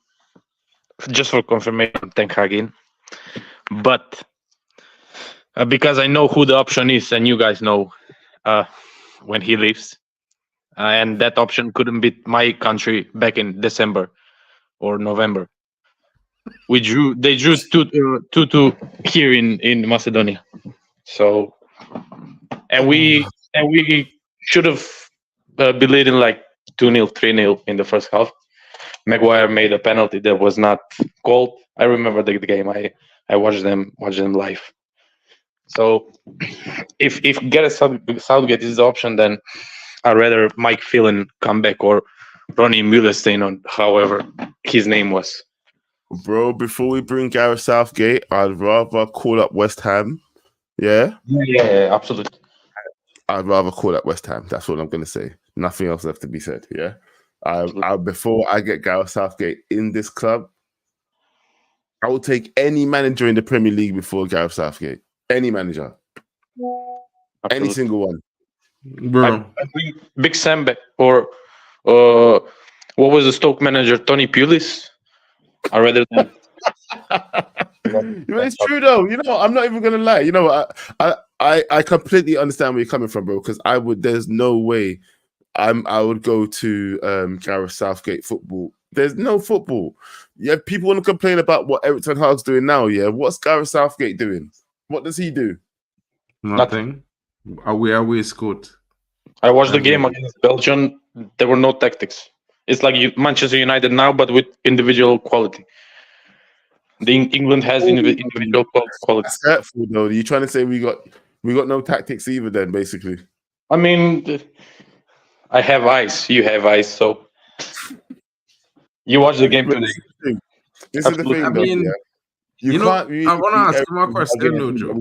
just for confirmation, Ten Hag in, but because I know who the option is, and you guys know when he leaves. And that option couldn't beat my country back in December or November. They drew 2-2 here in Macedonia. So, and we should have been leading like 2-0, 3-0 in the first half. Maguire made a penalty that was not called. I remember the game. I watched them live. So, if Gareth Southgate is the option, then I'd rather Mike Phelan come back or Ronnie Mühlestein, on however his name was. Bro, before we bring Gareth Southgate, I'd rather call up West Ham. Yeah? Yeah, absolutely. I'd rather call up West Ham. That's what I'm going to say. Nothing else left to be said. Yeah? Before I get Gareth Southgate in this club, I will take any manager in the Premier League before Gareth Southgate. Any manager. Absolutely. Any single one. Bro. I bring Big Sam back, or what was the Stoke manager, Tony Pulis? I'd rather than. It's true though. You know, I'm not even gonna lie. You know, I completely understand where you're coming from, bro. Because I would. There's no way. I would go to Gareth Southgate football. There's no football. Yeah, people want to complain about what Eric Ten Hag's doing now. Yeah, what's Gareth Southgate doing? What does he do? Nothing. We scored. I watched the game against Belgium. There were no tactics. It's like Manchester United now, but with individual quality. England has individual quality. That's hurtful, though. You're trying to say we got no tactics either, then basically. I mean, I have eyes. You have eyes, so you watch the game today. This is the thing, though. Yeah. You can't. I want to ask you my question, though, Joe.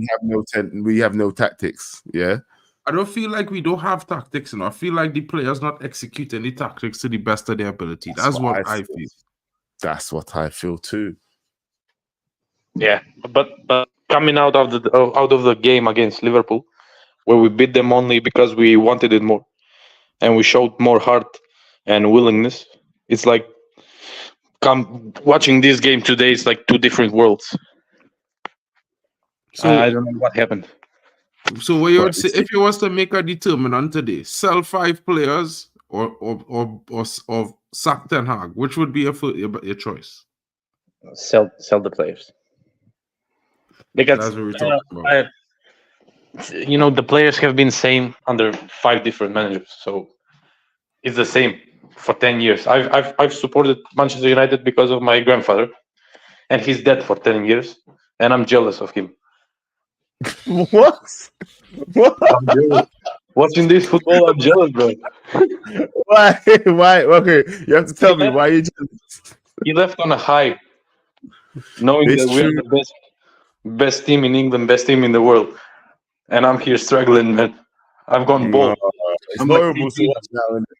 We have no tactics. Yeah. I don't feel like we don't have tactics, and I feel like the players not executing the tactics to the best of their ability. That's what I feel. That's what I feel too. Yeah, but coming out of the game against Liverpool, where we beat them only because we wanted it more, and we showed more heart and willingness. It's like watching this game today is like two different worlds. So I don't know what happened. So what you would say if you was to make a determinant today, sell 5 players or sack Ten Hag, which would be your choice? Sell the players. Because that's what we're talking about. The players have been same under 5 different managers, so it's the same for 10 years. I've supported Manchester United because of my grandfather, and he's dead for 10 years, and I'm jealous of him. What? I'm jealous. Watching this football, I'm jealous, bro. Why? Okay, you have to tell me why you jealous. He left on a high, knowing that we're the best team in England, best team in the world, and I'm here struggling, man. I've gone bald. It's horrible to watch now, isn't it?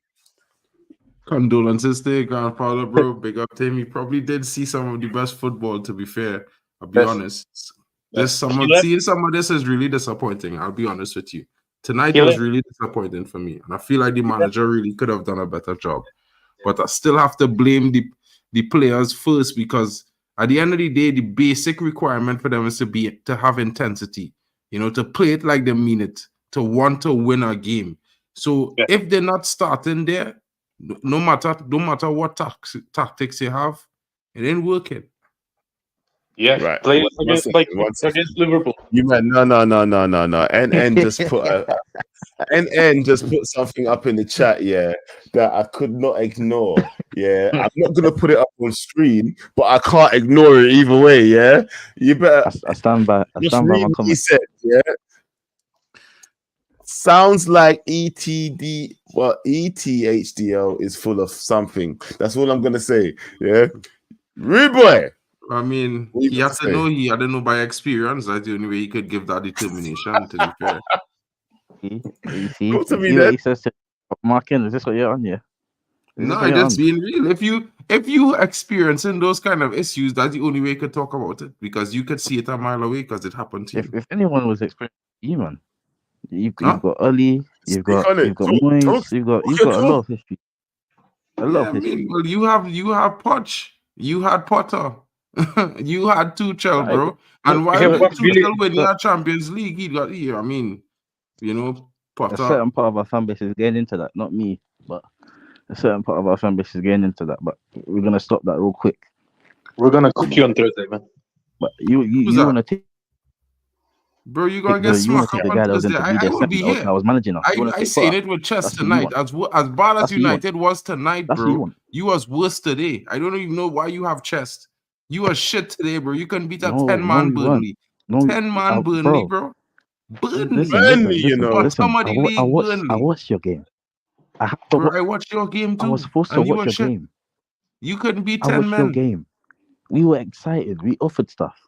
Condolences to your grandfather, bro. Big up to him. He probably did see some of the best football, to be fair. I'll be honest. Seeing some of this is really disappointing. I'll be honest with you. Tonight was really disappointing for me. And I feel like the manager really could have done a better job. But I still have to blame the players first, because at the end of the day, the basic requirement for them is to have intensity. To play it like they mean it, to want to win a game. So if they're not starting there, no matter what tactics you have, it ain't working. Yeah, right. Play against Liverpool. You man, no. NN just put something up in the chat, that I could not ignore. Yeah, I'm not gonna put it up on screen, but I can't ignore it either way. Yeah, you better. I stand by my comment. He said, sounds like ETHDL is full of something. That's all I'm gonna say. Yeah, Rude boy. I mean, he has to know I don't know by experience. That's the only way he could give that determination, to be fair. Go to me then. He says to Markin, is this what you're on here? No, just being real. If you experiencing those kind of issues, that's the only way you could talk about it, because you could see it a mile away because it happened to you. If anyone was experiencing you, man, you've got Oli, you've got Moyes, you've got a lot of history. A lot of history. Well, you have Poch, you had Potter. You had Tuchel, bro. And why did Tuchel win the Champions League? He got here. I mean, Potter. A certain part of our fan base is getting into that. Not me, but a certain part of our fan base is getting into that. But we're gonna stop that real quick. We're gonna cook you on Thursday, man. But you wanna take, bro? You gonna get smacked up on Thursday. I will be here. I was managing. I seen it with chess tonight. As bad as United was tonight, bro. You was worse today. I don't even know why you have chest. You are shit today, bro. You can beat a 10-man Burnley. 10-man Burnley, bro. Burnley, I watched your game. I watched your game too. I was forced to watch your game. You couldn't beat 10 men. Your game. We were excited. We offered stuff.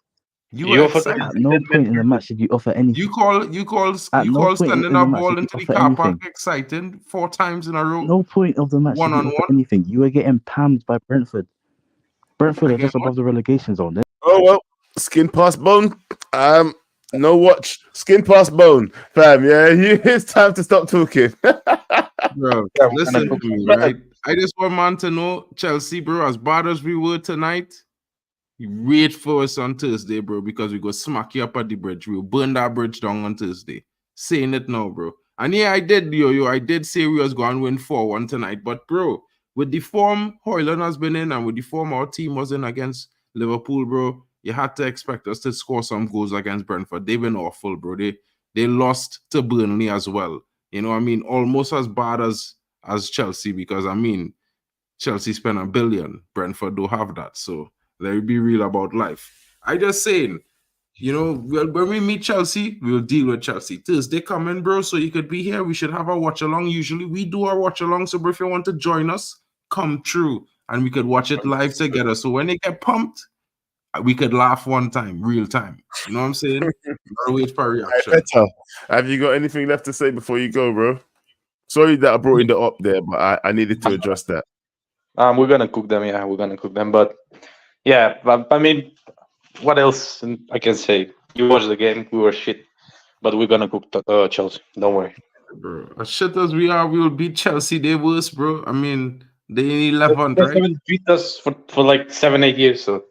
You were excited. At no point in the match did you offer anything. You call standing up ball into the car park exciting 4 times in a row. No point of the match did you offer anything. You were getting pammed by Brentford. Brentford are just above the relegation zone. Oh well, skin past bone. No watch. Skin past bone, fam. Yeah, it's time to stop talking. Bro, listen to me, right? I just want man to know, Chelsea, bro, as bad as we were tonight, wait for us on Thursday, bro, because we go smack you up at the bridge. We'll burn that bridge down on Thursday. Saying it now, bro. And yeah, I did say we was going to win 4-1 tonight. But, bro, with the form Hoyland has been in and with the form our team was in against Liverpool, bro, you had to expect us to score some goals against Brentford. They've been awful, bro. They lost to Burnley as well. You know what I mean? Almost as bad as Chelsea, because, I mean, Chelsea spent $1 billion. Brentford don't have that. So let's be real about life. I just saying, you know, when we meet Chelsea, we'll deal with Chelsea. Thursday coming, bro, so you could be here. We should have a watch-along. Usually we do our watch-along. So, bro, if you want to join us, come through. And we could watch it live together. So when they get pumped, we could laugh one time, real time. You know what I'm saying? Gotta wait for a reaction. Have you got anything left to say before you go, bro? Sorry that I brought in the up there, but I needed to address that. We're gonna cook them, yeah. We're gonna cook them, but yeah. I mean, what else I can say? You watched the game. We were shit, but we're gonna cook Chelsea. Don't worry, bro. As shit as we are, we will beat Chelsea. They worse, bro. I mean, they 11, right? They haven't beat us for like 7-8 years, so.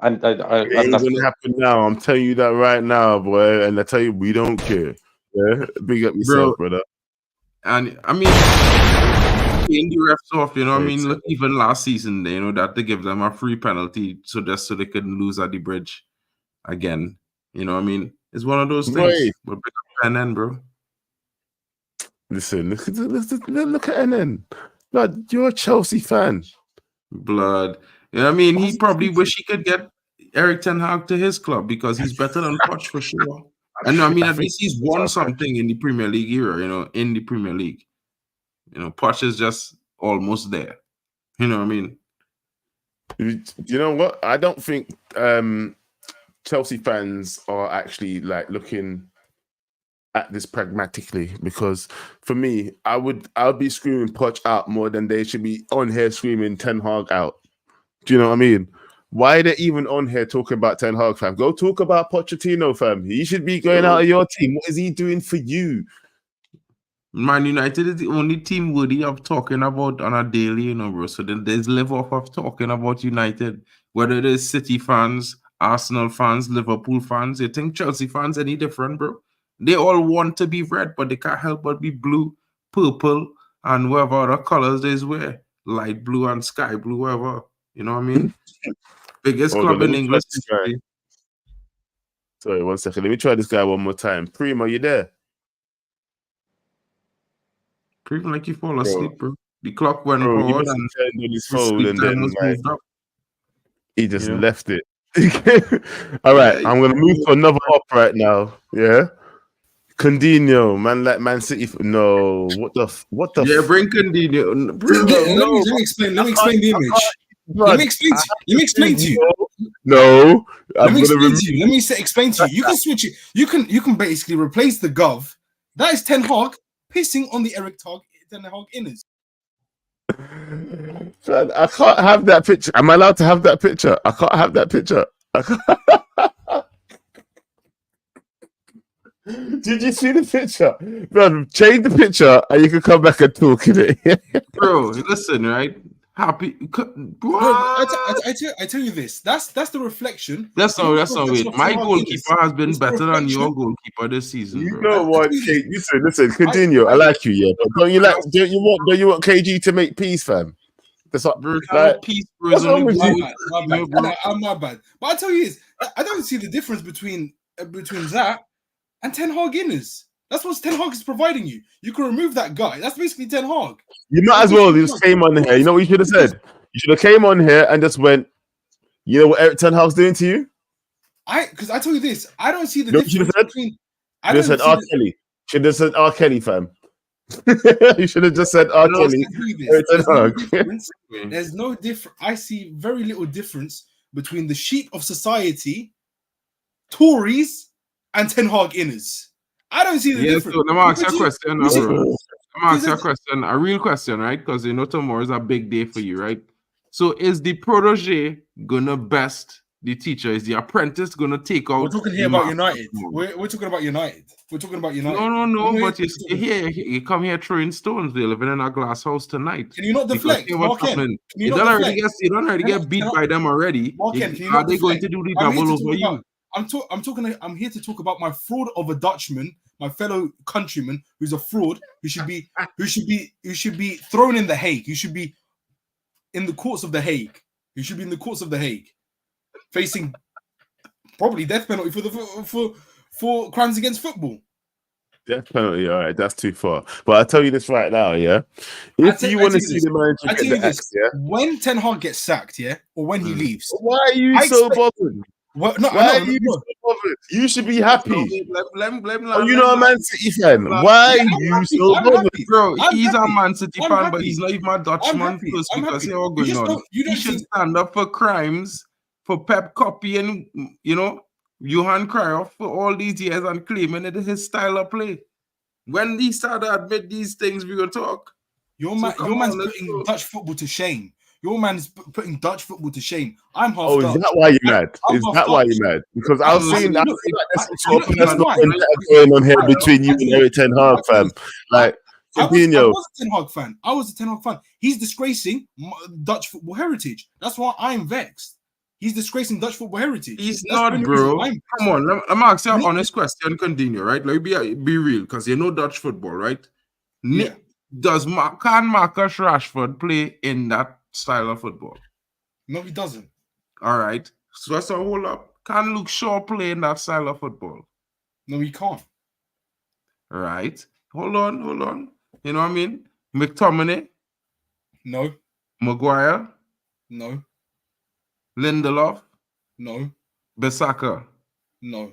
It ain't gonna happen now. I'm telling you that right now, boy. And I tell you, we don't care. Yeah, big up yourself, brother. And I mean, paying the refs off, you know. I mean, look, even last season, you know, that they give them a free penalty so they couldn't lose at the bridge again. You know, what I mean, it's one of those things. Right. But big up NN, bro. Listen, look at NN. Blood, you're a Chelsea fan. Blood. Yeah, I mean, he probably wish he could get Eric Ten Hag to his club because he's better than Poch for sure. And I mean, at least he's won something in the Premier League era, you know, in the Premier League. You know, Poch is just almost there. You know what I mean? You know what? I don't think Chelsea fans are actually like looking at this pragmatically, because for me, I would be screaming Poch out more than they should be on here screaming Ten Hag out. Do you know what I mean? Why are they even on here talking about Ten Hag, fam? Go talk about Pochettino, fam. He should be going out of your team. What is he doing for you? Man United is the only team worthy of talking about on a daily, you know, bro. So then there's live off of talking about United, whether it is City fans, Arsenal fans, Liverpool fans. You think Chelsea fans any different, bro? They all want to be red, but they can't help but be blue, purple, and whatever other colors they wear. Light blue and sky blue, whatever. You know what I mean? Biggest club in English. Sorry, 1 second. Let me try this guy one more time. Primo, you there? Primo, like you fall asleep, bro. The clock went forward and his phone, and then like, he just left it. All right, I'm gonna move to another up right now. Yeah. Coutinho, man, like Man City. No, what the? Yeah, bring Coutinho. Let me explain the image. Let me explain to you. No, let me explain to you. Let me explain to you. You can switch it. You can basically replace the Gov. That is Ten Hag pissing on the Ten Hag inners. I can't have that picture. Am I allowed to have that picture? I can't have that picture. Did you see the picture? Bro, change the picture and you can come back and talk in it. Bro, listen, right? Happy. I tell you this. That's the reflection. That's not it. My goalkeeper has been better than your goalkeeper this season. You know what? Listen. Continue. I like you, yeah. But don't you want KG to make peace, fam? That's what, bro. Like, peace, bro. What's wrong with you? I'm my bad. But I tell you this. I don't see the difference between that and Ten Hag inners. That's what Ten Hag is providing you. You can remove that guy. That's basically Ten Hag. You might as well just came on here. You know what you should have said? You should have came on here and just went, you know what Eric Ten Hag's doing to you? Because I tell you this, I don't see the difference between. I don't said R. Kelly. Should have said R. Kelly, fam. You should have just said R. Kelly. There's no difference. I see very little difference between the sheep of society, Tories, and Ten Hag inners. I don't see the difference. So let me ask you a question, bro. Let me ask you a question, a real question, right? Because you know tomorrow is a big day for you, right? So is the protege gonna best the teacher? Is the apprentice going to take out? We're talking here about United. We're talking about United. We're talking about United. No. But you come here throwing stones. We're living in a glass house tonight. Can you not deflect? You don't already get beat by them already. Are they going to do the double over you? I'm here to talk about my fraud of a Dutchman, my fellow countryman, who's a fraud, who should be thrown in the Hague. You should be in the courts of the Hague. You should be in the courts of the Hague, facing probably death penalty for crimes against football. Death penalty, all right, that's too far. But I'll tell you this right now, yeah. If you want to see the manager get the axe, yeah. When Ten Hag gets sacked, yeah, or when he leaves, why are you so bothered? Why are you so bothered? You should be happy. Are you not a Man City fan? Why are you so bothered? Bro, he's a Man City fan, but he's not even a Dutchman first because he's all going on. He should stand up for crimes, for Pep copying, Johan Cruyff for all these years and claiming it is his style of play. When he started to admit these things, we will talk. Your man's putting Dutch football to shame. Your man is putting Dutch football to shame. I'm half Dutch. Is that why you're mad? Is that why you're mad? Because I was seeing that there's going on here between you and Eric Ten Hag, fam. Like, I was a Ten Hag fan. He's disgracing Dutch football heritage. That's why I'm vexed. He's disgracing Dutch football heritage. He's not, bro. Come on, let me ask you an honest question. Continue, right? Let me be real, because you know Dutch football, right? Yeah. Can Marcus Rashford play in that style of football? No, he doesn't. All right. So that's a hold up. Can Luke Shaw play in that style of football? No, he can't. All right. Hold on. You know what I mean? McTominay? No. Maguire? No. Lindelof? No. Bissaka? No.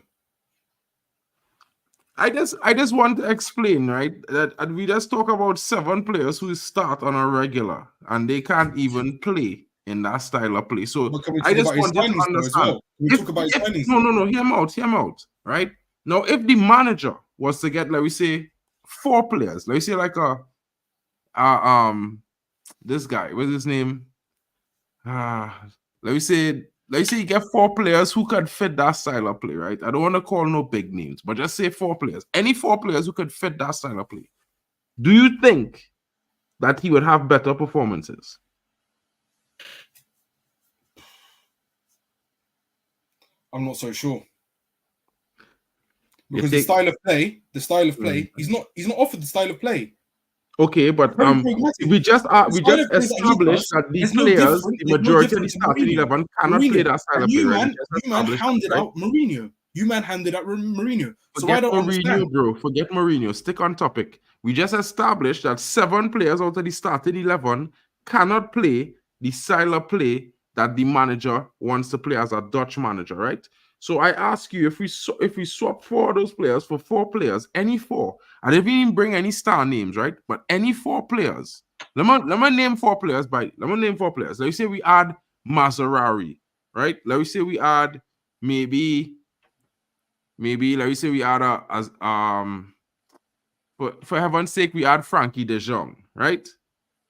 I just want to explain, right, that we just talk about 7 players who start on a regular and they can't even play in that style of play. So I just want to understand. No, hear him out, right? Now, if the manager was to get, let me say, 4 players, let me say like this guy, what's his name? Let me say you get 4 players who could fit that style of play, right? I don't want to call no big names, but just say 4 players. Any 4 players who could fit that style of play. Do you think that he would have better performances? I'm not so sure. Because the style of play, he's not offered the style of play. Okay, but we just established that these players, the majority of the starting 11 cannot play that style of play. You man handed out Mourinho. So I don't understand. Bro. Forget Mourinho. Stick on topic. We just established that 7 players out of the starting 11 cannot play the style of play that the manager wants to play as a Dutch manager, right? So I ask you, if we swap 4 of those players for 4 players, any 4, I didn't even bring any star names, right? But any 4 players, let me name 4 players. Let me say we add Maserati, right? Let me say we add maybe let me say we add for heaven's sake, we add Frankie de Jong, right?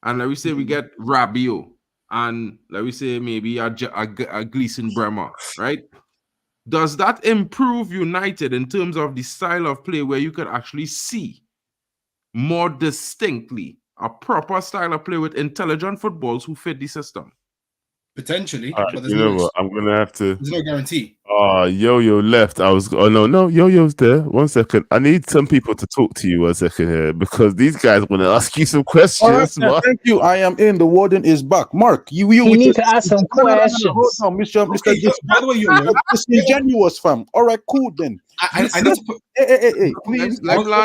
And let me say we get Rabiot, and let me say maybe a Gleason Bremer, right? Does that improve United in terms of the style of play where you could actually see more distinctly a proper style of play with intelligent footballs who fit the system? Potentially. But you know what? I'm going to have to... There's no guarantee. Yo-Yo left. No, Yo-Yo's there. 1 second. I need some people to talk to you 1 second here because these guys want to ask you some questions. Right, thank you. I am in. The warden is back. Mark, you need to ask some questions. No, Mr. By the way, Yo-Yo, it's ingenuous, fam. All right, cool then. I need to put... Hey, please. Let me One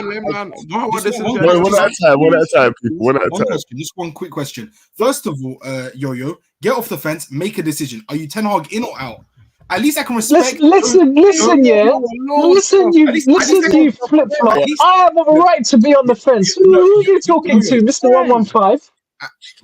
at a time. Just one quick question. First of all, Yo-Yo, get off the fence, make a decision. Are you Ten Hag in or out? At least I can respect. Listen, you flip flop. I have a right to be on the fence. Who are you talking to, Mr. 115?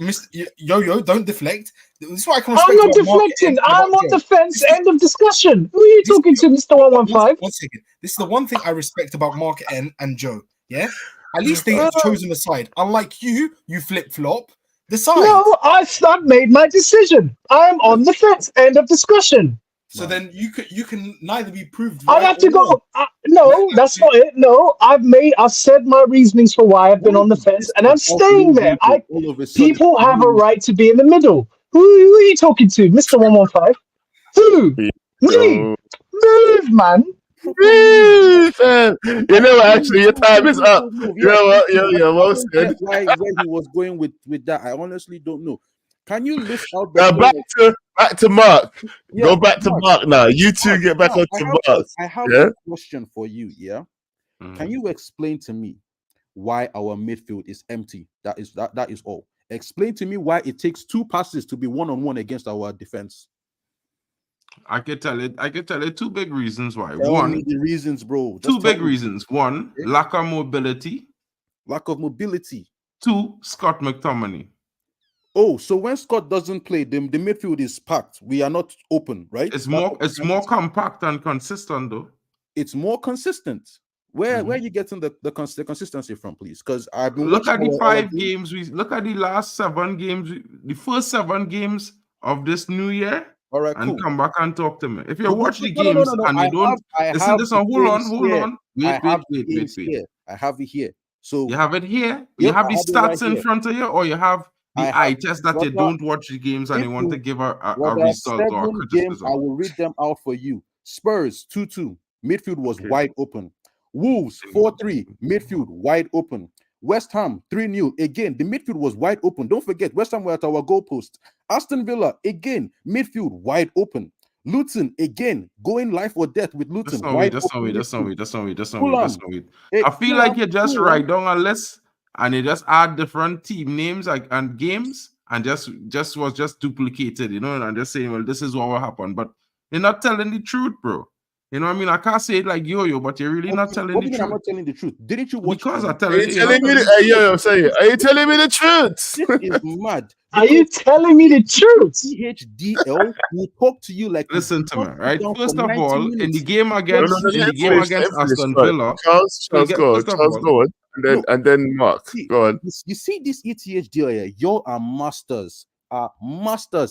Mr. Yo-Yo, don't deflect. This is what I can respect. I'm not deflecting. I'm on the fence. End of discussion. Who are you talking to, Mr. 115? 1 second. This is the one thing I respect about Mark N and Joe. Yeah, at least they have chosen a side. Unlike you flip flop. Decide. No, I've made my decision. I'm on the fence. End of discussion. So then you can neither be proved I right have to or wrong. go. No, that's not it. No, I've said my reasonings for why I've been on the fence, and I'm staying there. All of a sudden, People have a right to be in the middle. Who are you talking to, Mr. 115? Who? Me? Move, man. You know what? Actually, your time is up. You know what? You're well said. Where he was going with that, I honestly don't know. Can you list out the now back to Mark? Yeah, go back to Mark now. You two get back on to Mark. I have a question for you. Yeah, can you explain to me why our midfield is empty? That is all. Explain to me why it takes 2 passes to be one-on-one against our defense. I could tell you 2 big reasons why. Tell me the reasons, bro. Two big reasons. 1, lack of mobility. 2, Scott McTominay. Oh, so when Scott doesn't play, the midfield is packed. We are not open, right? It's more compact and consistent, though. It's more consistent. Where are you getting the consistency from, please? Because I've been look at the 5 games. We look at the last 7 games. The first 7 games of this new year. All right, and cool. come back and talk to me. If you watch the games and you don't listen, hold on. Wait. I have it here. So you have it here. You have the stats in front of you, or you have the eye test that you don't watch the games and you want to give a result or a criticism. I will read them out for you. Spurs 2-2. Midfield was wide open. Wolves 4-3. Midfield wide open. West Ham 3-0. Again, the midfield was wide open. Don't forget, West Ham were at our goalpost. Aston Villa, again, midfield wide open. Luton, again, going life or death with Luton. That's not me. I feel like you just write down a list and you just add different team names and games and just was duplicated, and just saying, well, this is what will happen. But you're not telling the truth, bro. You know what I mean? I can't say it like yo, but you're really not telling the truth. I'm not telling the truth. Didn't you watch? Because I'm telling you. Are you telling me the truth? This is mad. Are you telling me the truth? CHDL will talk to you like. Listen to me, right? First of all, in the game against Aston Villa, Charles, go on. And then Mark, go on. You see this ETH deal here? You are masters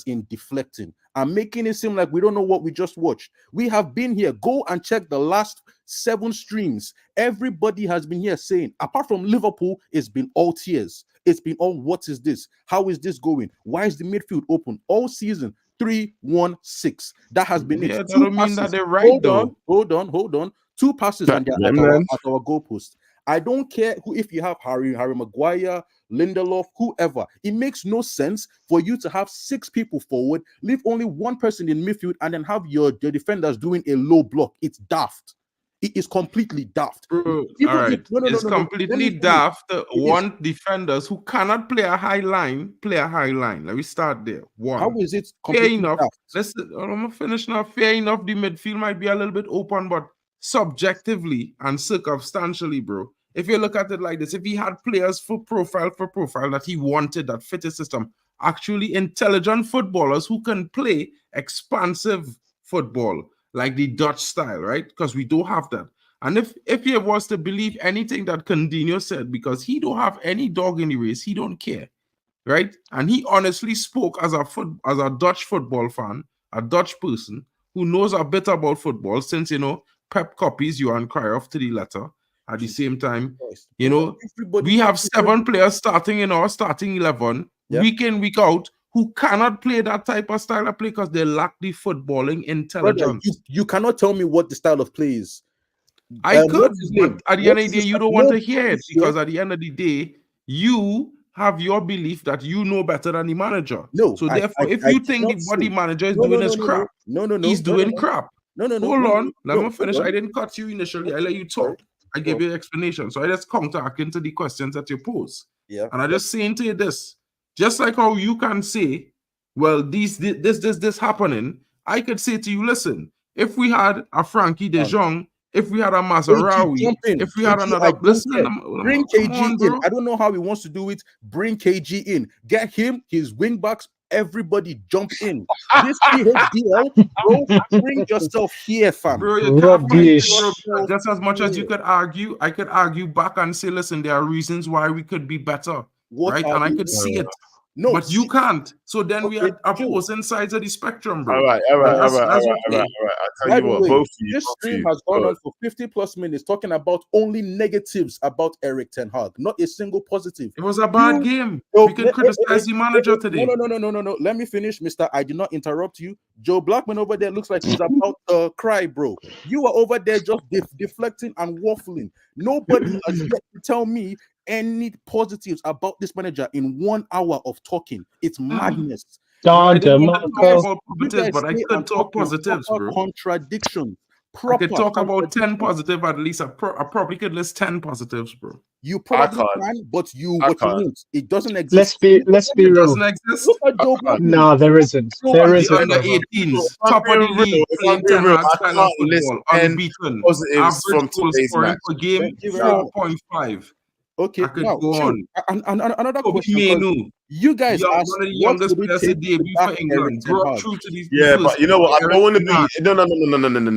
in deflecting and making it seem like we don't know what we just watched. We have been here. Go and check the last 7 streams. Everybody has been here saying, apart from Liverpool, it's been all tears. It's been all, what is this? How is this going? Why is the midfield open? All season 3-1-6. That has been it. That don't mean that they're right, Hold on. 2 passes and they're at our goalpost. I don't care if you have Harry Maguire, Lindelof, whoever. It makes no sense for you to have 6 people forward, leave only 1 person in midfield, and then have your defenders doing a low block. It's daft. It is completely daft. Bro, it's completely daft. Want defenders who cannot play a high line. Let me start there. 1. How is it fair enough? Listen, I'm gonna finish now. Fair enough. The midfield might be a little bit open, but subjectively and circumstantially, bro. If you look at it like this, if he had players for profile that he wanted, that fit his system, actually intelligent footballers who can play expansive football, like the Dutch style, right? Because we don't have that. And if he was to believe anything that Coutinho said, because he don't have any dog in the race, he don't care, right? And he honestly spoke as a Dutch football fan, a Dutch person who knows a bit about football, since, Pep copies Johan Cruyff to the letter. At the same time, we have 7 players starting in our starting 11, week in, week out, who cannot play that type of style of play because they lack the footballing intelligence. Brother, you cannot tell me what the style of play is. I could, but at the end of the day, you don't want to hear it, because at the end of the day, you have your belief that you know better than the manager. No. So therefore, if you think what the manager is doing is crap, he's doing crap. Hold on. Let me finish. I didn't cut you initially. I let you talk. I gave you an explanation. So I just counteract into the questions that you pose. Yeah. And I just saying to you this. Just like how you can say, well, this happening, I could say to you, listen, if we had a Frankie de Jong, if we had a Mazarawi, if we had another, bring KG in. I don't know how he wants to do it. Bring KG in. Get him, his wing backs, everybody jump in. This PHDL, bro, bring yourself here, fam. Bro, just as much as you could argue, I could argue back and say, listen, there are reasons why we could be better, right? And I could see it. No, but you can't. So then we are opposing sides of the spectrum, bro. All right. I'll tell you what, both of you. This stream has gone on for 50 plus minutes talking about only negatives about Erik ten Hag, not a single positive. It was a bad game. We can criticize the manager today. No. Let me finish, mister. I did not interrupt you. Joe Blackman over there looks like he's about to cry, bro. You are over there just deflecting and waffling. Nobody has yet to tell me any positives about this manager in 1 hour of talking. It's madness. I didn't want to talk about positives, but I could talk positives, bro. Contradiction. I could talk about 10 positive at least. I probably could list 10 positives, bro. You probably can, but you won't. It doesn't exist. Let's be It real. doesn't exist. Look at Joe Blackman. No, there isn't. There isn't. Under 18s, top of the league, playing 10 hard style of football, unbeaten. Average goal scoring per game, 4.5. Okay, I could now, go on. Another question. You guys are one of the youngest players in debut for England. Brought through to these. Yeah, but you know what? I don't want to be.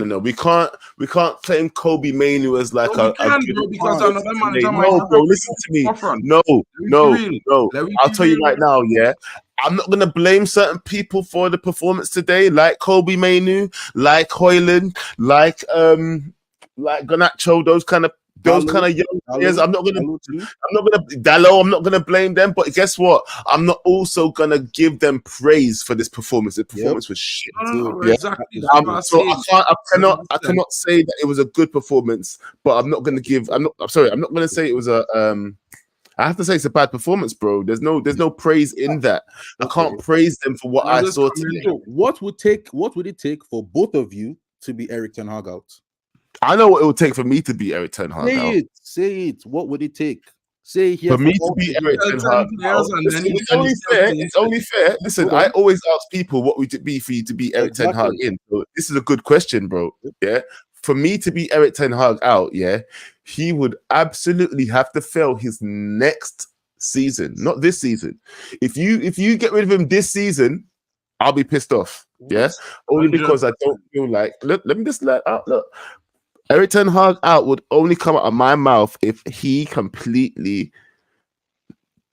No. We can't claim Kobe Mainoo as like bro, because another manager might. No, bro. Listen to me. No. I'll tell you right now. Yeah. I'm not gonna blame certain people for the performance today, like Kobe Mainoo, like Højlund, like Garnacho, those kind of young players. I'm not gonna blame them, but guess what? I'm not also gonna give them praise for this performance. The performance was shit. Exactly. So I cannot say that it was a good performance, but I'm not gonna say it was a I have to say it's a bad performance, bro. There's no praise in that. I can't praise them for what I saw today. What would it take for both of you to be Erik ten Hag out? I know what it would take for me to be Erik ten Hag out. Say it. What would it take? Say here for me to be Erik ten Hag out. It's only fair. Listen, I always ask people what would it be for you to be Erik ten Hag in. So this is a good question, bro. Yeah. For me to be Erik ten Hag out, yeah, he would absolutely have to fail his next season, not this season. If you get rid of him this season, I'll be pissed off. Yeah, only because I don't feel like. Let me just let out. Look, Erik ten Hag out would only come out of my mouth if he completely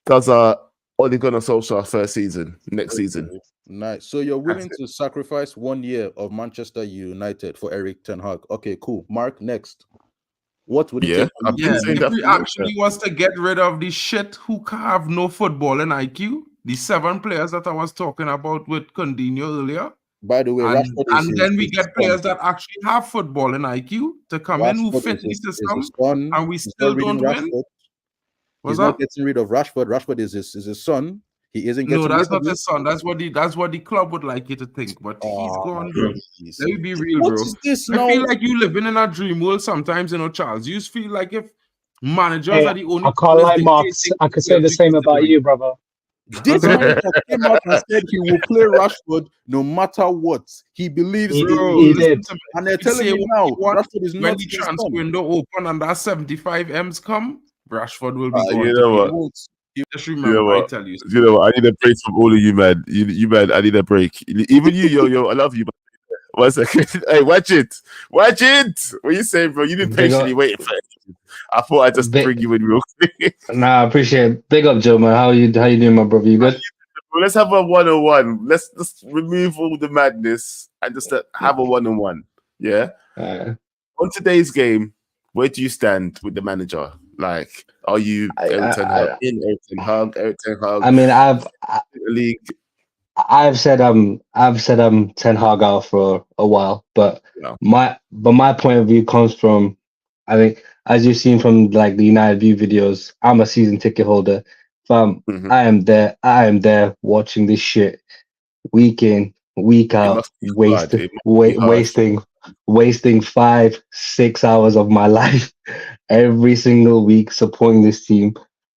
does Ole Gunnar Solskjaer first season next season. Nice. So you're willing to sacrifice 1 year of Manchester United for Erik ten Hag? Okay, cool. Mark, next. What would it take? If we actually was to get rid of the shit who have no footballing IQ, the 7 players that I was talking about with Coutinho earlier. By the way, and then we get players that actually have footballing IQ to come in who fit the system, and we still don't win. He's not getting rid of Rashford. Rashford is his son. He isn't getting rid of that's not his son. That's what the club would like you to think. But he's gone, bro. Let me be real, bro. I feel like you living in a dream world sometimes, Charles. You just feel like if managers are the only. I can't lie, Marks. I could say the same about you, brother. This manager came out and said he will play Rashford no matter what. He believes he did. And they're telling him now Rashford is when not the transfer window open and that 75 M's come, Rashford will be gone. You know what? Just remember, I tell you. You know what? I need a break from all of you, man. You man, I need a break. Even you, yo, I love you. 1 second. Hey, watch it. What you saying, bro? You've been patiently waiting for it. I thought I'd just bring you in real quick. Nah, I appreciate it. Big up, Joe, man. How you doing, my brother? You good? Let's have a 1-on-1. Let's just remove all the madness and just have a 1-on-1. Yeah? On today's game, where do you stand with the manager? Like, are you Erik ten Hag? I mean, I've said I'm ten Hag out for a while, but my point of view comes from, I think, as you've seen from like the United View videos, I'm a season ticket holder. I am there watching this shit week in, week out, wasting 5-6 hours of my life every single week supporting this team.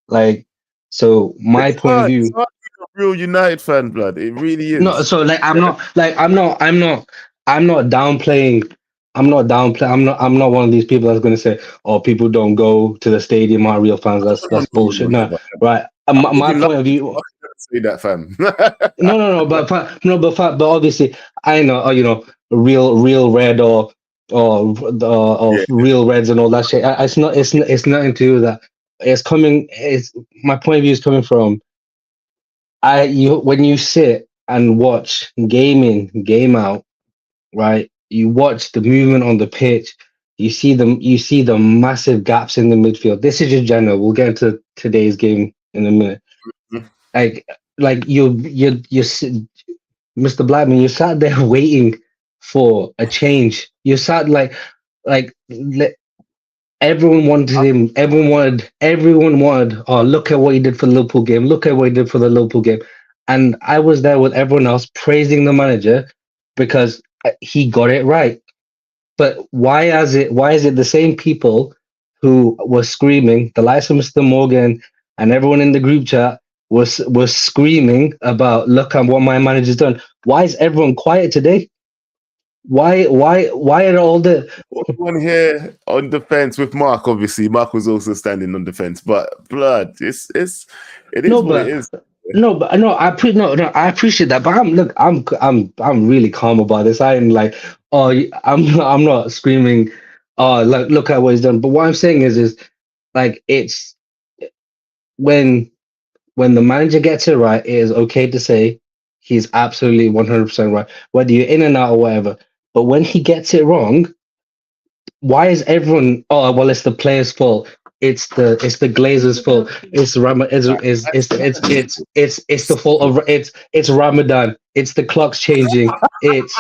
Like, so my point of view, real United fan, blood. It really is. No, so like I'm not downplaying. I'm not one of these people that's gonna say, "Oh, people don't go to the stadium are real fans." That's bullshit. No, right. My point of view. Say that, fam. No, but obviously I know, real red or real reds and all that shit. It's nothing to do with that. My point of view is coming from when you sit and watch game in, game out, right? You watch the movement on the pitch. You see the massive gaps in the midfield. This is just general. We'll get into today's game in a minute. Like you, Mr. Blackman, you sat there waiting for a change. You sat like everyone wanted him. Everyone wanted. Oh, look at what he did for the Liverpool game. Look at what he did for the Liverpool game. And I was there with everyone else praising the manager because he got it right. But why is it the same people who were screaming, the likes of Mr. Morgan and everyone in the group chat was screaming about, look at what my manager's done. Why is everyone quiet today? Why are all the one here on defense with Mark? Obviously, Mark was also standing on defense, but blood, it is what it is. I appreciate that, but I'm really calm about this. I'm like, I'm not screaming, look at what he's done. But what I'm saying is like it's when the manager gets it right, it is okay to say he's absolutely 100% right, whether you're in and out or whatever. But when he gets it wrong, why is everyone? Oh well, it's the player's fault. It's the Glazers' fault. It's the fault of it's Ramadan. It's the clocks changing. It's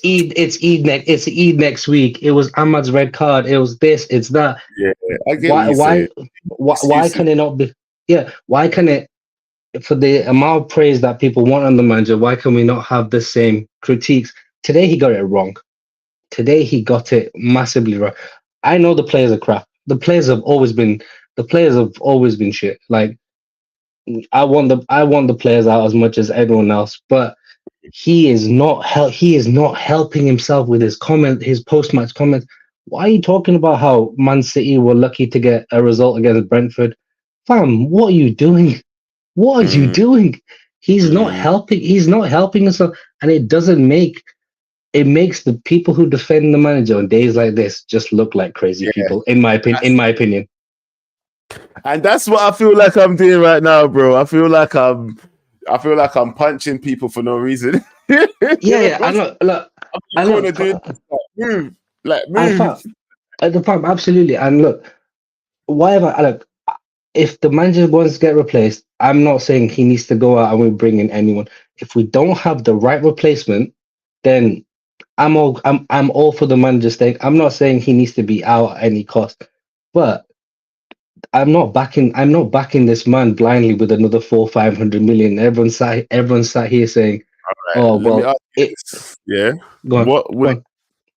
Eid next week. It was Ahmad's red card. It was this. It's that. Yeah, I get why can it not be? Yeah, why can it? For the amount of praise that people want on the manager, why can we not have the same critiques? Today he got it wrong. Today he got it massively wrong. I know the players are crap. The players have always been shit. Like I want the players out as much as everyone else, but he is not helping himself with his post-match comments. Why are you talking about how Man City were lucky to get a result against Brentford? Fam, what are you doing? What are you doing? He's not helping. He's not helping himself, and it makes the people who defend the manager on days like this just look like crazy people. In my opinion. And that's what I feel like I'm doing right now, bro. I feel like I'm punching people for no reason. Yeah. I know. Look, move. Absolutely. And look, whatever. If the manager wants to get replaced, I'm not saying he needs to go out and we bring in anyone. If we don't have the right replacement, then I'm all for the manager staying. I'm not saying he needs to be out at any cost, but I'm not backing this man blindly with another 400-500 million. Everyone sat here saying, right, "Oh well." What would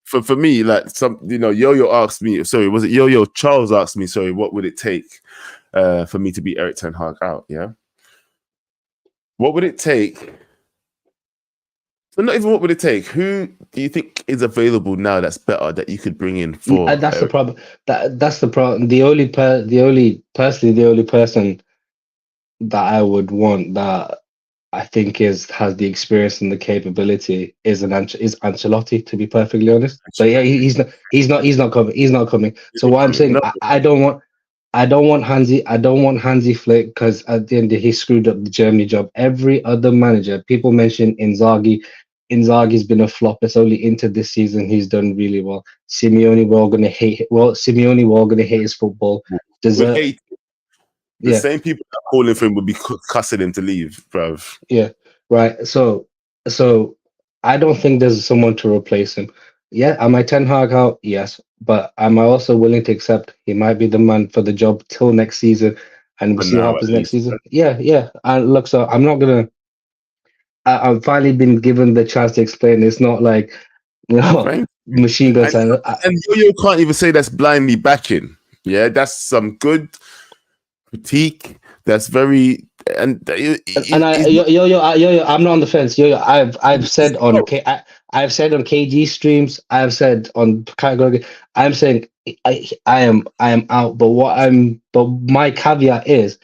for me, like Yo-Yo asked me. Sorry, was it Yo-Yo? Charles asked me. Sorry, what would it take for me to be Erik ten Hag out? Yeah. What would it take? So not even what would it take? Who do you think is available now that's better that you could bring in for? That's the problem. That's the problem. The only person that I would want that I think has the experience and the capability is Ancelotti. To be perfectly honest, so yeah, he's not coming. He's not coming. So what I'm saying, I don't want Hansi Flick because at the end he screwed up the Germany job. Every other manager, people mention Inzaghi. Inzaghi's been a flop. It's only into this season he's done really well. Simeone, we're all gonna hate his football. The same people that are calling for him would be cussing him to leave, bruv. Yeah, right. So I don't think there's someone to replace him. Yeah, am I Ten Hag out? Yes, but am I also willing to accept he might be the man for the job till next season, and we'll see what happens next season. Yeah. And look, so I'm not gonna. I've finally been given the chance to explain. It's not like machine guns. And you can't even say that's blindly backing. Yeah, that's some good critique. That's very I'm not on the fence. I've said on KG streams. I've said on I'm saying I am out. But my caveat is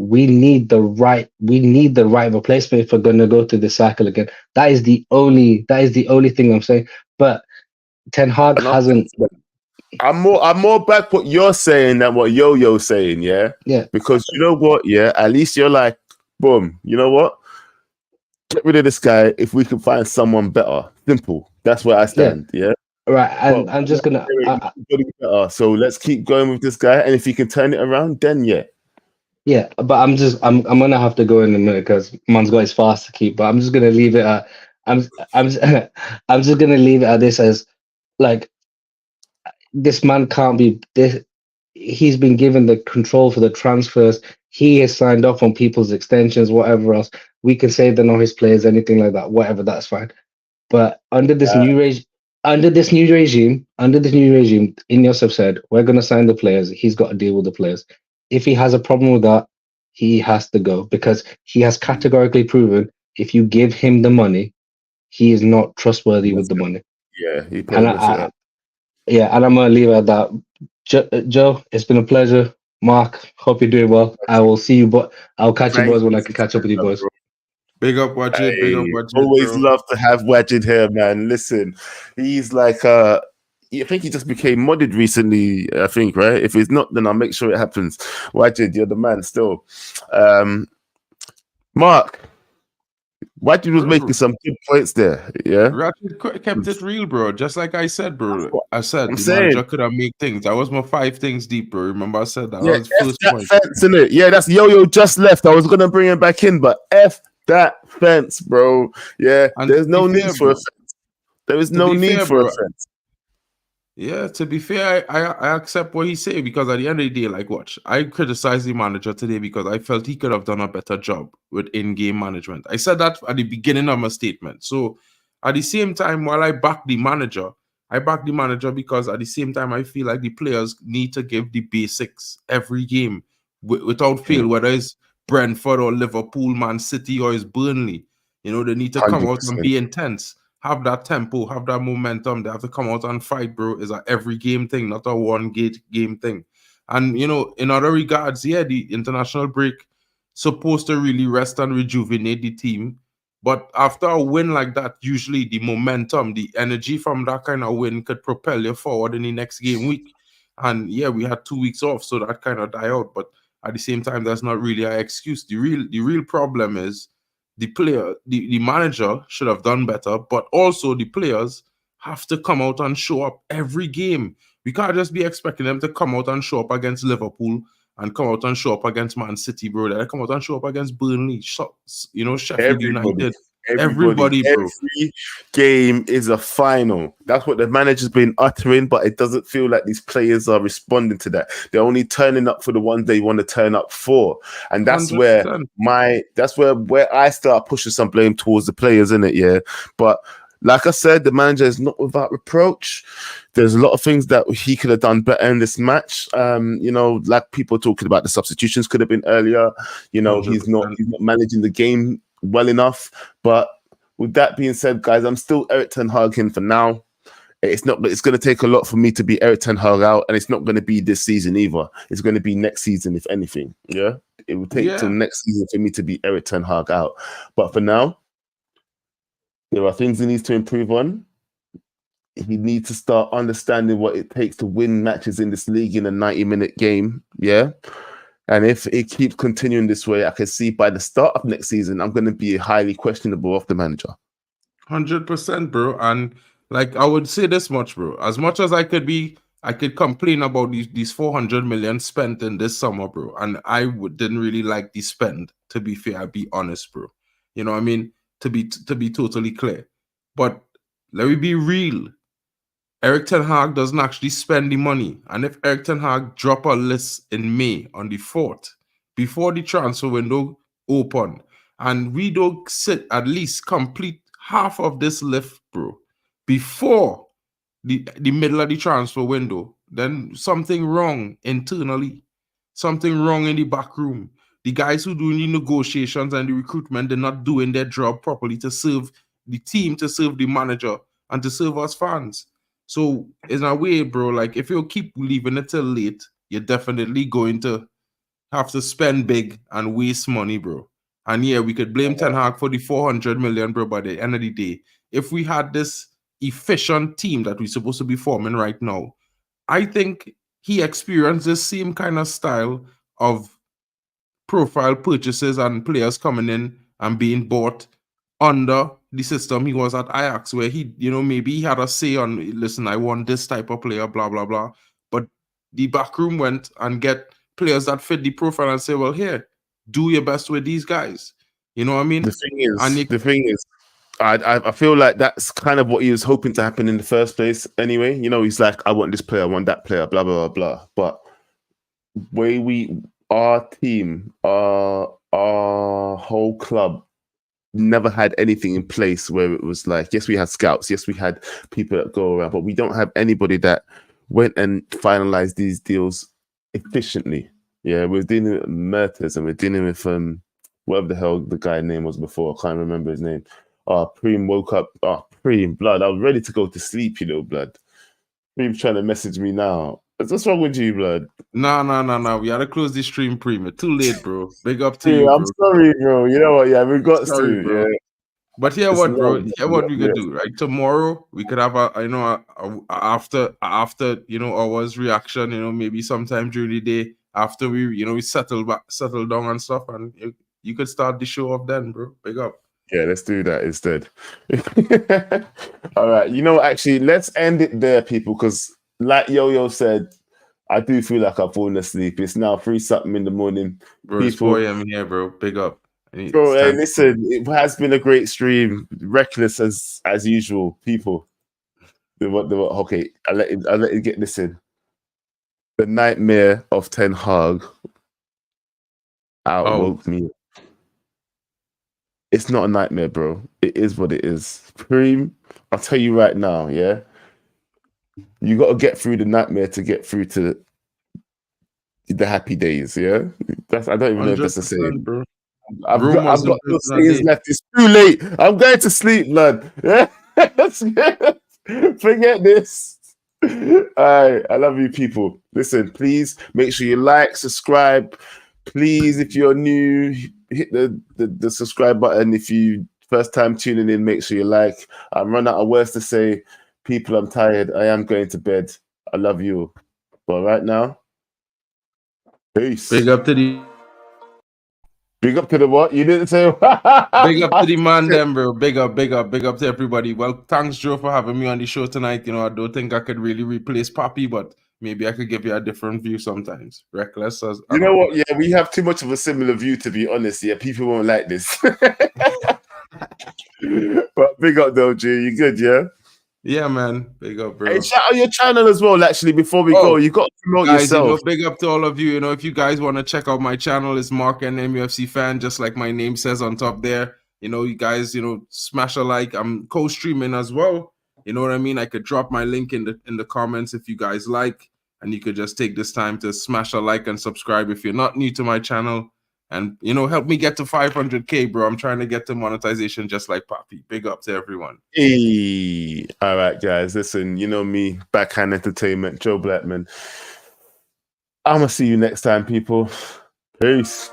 we need the right replacement if we're going to go through the cycle again. That is the only thing I'm saying. But Ten Hag hasn't. I'm more back what you're saying than what Yo-Yo's saying, yeah? Yeah. Because you know what, yeah? At least you're like, boom, you know what? Get rid of this guy if we can find someone better. Simple. That's where I stand, yeah? Right, and But I'm just gonna. better. So let's keep going with this guy, and if he can turn it around, then yeah. Yeah, but I'm gonna have to go in a minute because man's got his fast to keep. But I'm just gonna leave it at I'm I'm just gonna leave it at this as like this man can't be this. He's been given the control for the transfers. He has signed off on people's extensions, whatever else. We can say they're not his players, anything like that. Whatever, that's fine. But under this new regime, Ineos have said we're going to sign the players. He's got to deal with the players. If he has a problem with that, he has to go because he has categorically proven if you give him the money, he is not trustworthy with the money. Yeah, he and and I'm going to leave it at that. Joe, it's been a pleasure. Mark, hope you're doing well. I will see you, but I'll catch you boys when I can catch up with you boys. Big up, Wajid. Big up, Wajid. Always bro. love to have Wajid here, man. Listen, he's like, I think he just became modded recently, I think, right? If he's not, then I'll make sure it happens. Wajid, you're the man still. Mark, Wajid was making some good points there, yeah? Ratchet kept it real, bro. Just like I said, bro. I said the saying. manager could have made things. That was my 5 things deep, bro. Remember I said that? Yeah, That was F first that point. fence, innit? Yeah, that's Yo-Yo just left. I was going to bring him back in, but F that fence, bro. Yeah, And there's no need fair, for a bro. fence. There is no need for a fence. Yeah, to be fair, I accept what he said because at the end of the day, like, watch, I criticized the manager today because I felt he could have done a better job with in-game management. I said that at the beginning of my statement. So at the same time, while I back the manager because at the same time, I feel like the players need to give the basics every game without fail, whether it's Brentford or Liverpool, Man City, or it's Burnley. You know, they need to come out and 100%. be intense. Have that tempo, have that momentum. They have to come out and fight, bro. It's a every game thing, not a one game thing. And you know, in other regards, yeah, the international break supposed to really rest and rejuvenate the team. But after a win like that, usually the momentum, the energy from that kind of win could propel you forward in the next game week. And yeah, we had 2 weeks off, so that kind of died out. But at the same time, that's not really an excuse. The real problem is the manager should have done better, but also the players have to come out and show up every game. We can't just be expecting them to come out and show up against Liverpool and come out and show up against Man City, bro. They come out and show up against Burnley, Sheffield United. Everybody, bro. Every game is a final. That's what the manager's been uttering, but it doesn't feel like these players are responding to that. They're only turning up for the ones they want to turn up for, and that's 100%. where I start pushing some blame towards the players, in it, yeah. But like I said, the manager is not without reproach. There's a lot of things that he could have done better in this match. You know, like people talking about the substitutions could have been earlier. You know, 100%. he's not managing the game well enough. But with that being said, guys, I'm still Erik ten Hag in for now. It's going to take a lot for me to be Erik ten Hag out, and it's not going to be this season either. It's going to be next season, if anything. Yeah, it will take till next season for me to be Erik ten Hag out. But for now, there are things he needs to improve on. He needs to start understanding what it takes to win matches in this league in a 90-minute game. Yeah. And if it keeps continuing this way, I can see by the start of next season, I'm going to be highly questionable of the manager. 100%, bro. And like, I would say this much, bro. As much as I could complain about these 400 million spent in this summer, bro. And I didn't really like the spend, to be fair, I'll be honest, bro. You know what I mean? To be totally clear. But let me be real. Erik ten Hag doesn't actually spend the money. And if Erik ten Hag drop a list in May on the 4th, before the transfer window open, and we don't at least complete half of this lift, bro, before the middle of the transfer window, then something wrong internally. Something wrong in the back room. The guys who do the negotiations and the recruitment, they're not doing their job properly to serve the team, to serve the manager, and to serve us fans. So, in a way, bro, like, if you keep leaving it till late, you're definitely going to have to spend big and waste money, bro. And yeah, we could blame Ten Hag for the 400 million, bro, by the end of the day. If we had this efficient team that we're supposed to be forming right now, I think he experienced the same kind of style of profile purchases and players coming in and being bought under the system he was at Ajax, where he, maybe he had a say on, listen, I want this type of player, blah, blah, blah. But the backroom went and get players that fit the profile and say, well, here, do your best with these guys. You know what I mean? The thing is, I feel like that's kind of what he was hoping to happen in the first place anyway. He's like, I want this player, I want that player, blah, blah, blah, blah. But our team, our whole club never had anything in place where it was like, yes, we had scouts, yes, we had people that go around, but we don't have anybody that went and finalized these deals efficiently. Yeah, we're dealing with Mertes and we're dealing with whatever the hell the guy's name was before. I can't remember his name. Preem woke up. Preem, blood. I was ready to go to sleep, blood. Preem's trying to message me now. What's wrong with you, blood? No. We had to close this stream, Preem. It's too late, bro. Big up to you, I'm sorry, bro. You know what? Yeah, we got to. Bro. Yeah. But what, bro? What we could do, right? Tomorrow we could have after hours reaction. Maybe sometime during the day after we settle down and stuff, and you could start the show off then, bro. Big up. Yeah, let's do that instead. All right. Actually, let's end it there, people, because like Yo-Yo said, I do feel like I've fallen asleep. It's now 3-something in the morning. Bro, it's 4 a.m. here, bro. Big up. Bro, hey, listen, it has been a great stream. Reckless as usual, people. Okay, I'll let you get this in. The nightmare of Ten Hag outwoke me. It's not a nightmare, bro. It is what it is. Preem, I'll tell you right now, yeah? You got to get through the nightmare to get through to the happy days, yeah? I don't even know if that's the same. Bro. I've got no days left. It's too late. I'm going to sleep, lad. Yeah? Forget this. All right, I love you, people. Listen, please make sure you like, subscribe. Please, if you're new, hit the subscribe button. If you first time tuning in, make sure you like. I'm running out of words to say. People, I'm tired. I am going to bed. I love you. But right now, peace. Big up to the what? You didn't say. Big up to the man, them, bro. Big up to everybody. Well, thanks, Joe, for having me on the show tonight. I don't think I could really replace Papi, but maybe I could give you a different view sometimes. Reckless as you know what? Yeah, we have too much of a similar view, to be honest. Yeah, people won't like this. But big up though, G. You good, yeah? Yeah, man. Big up, bro. Hey, shout out your channel as well, actually, before we go. You got to promote yourself. Big up to all of you. If you guys want to check out my channel, it's Mark and MUFC fan, just like my name says on top there. You guys, smash a like. I'm co-streaming as well. You know what I mean? I could drop my link in the comments if you guys like. And you could just take this time to smash a like and subscribe if you're not new to my channel. And, help me get to 500K, bro. I'm trying to get to monetization just like Papi. Big up to everyone. Hey. All right, guys. Listen, you know me, Backhand Entertainment, Joe Blackman. I'm going to see you next time, people. Peace.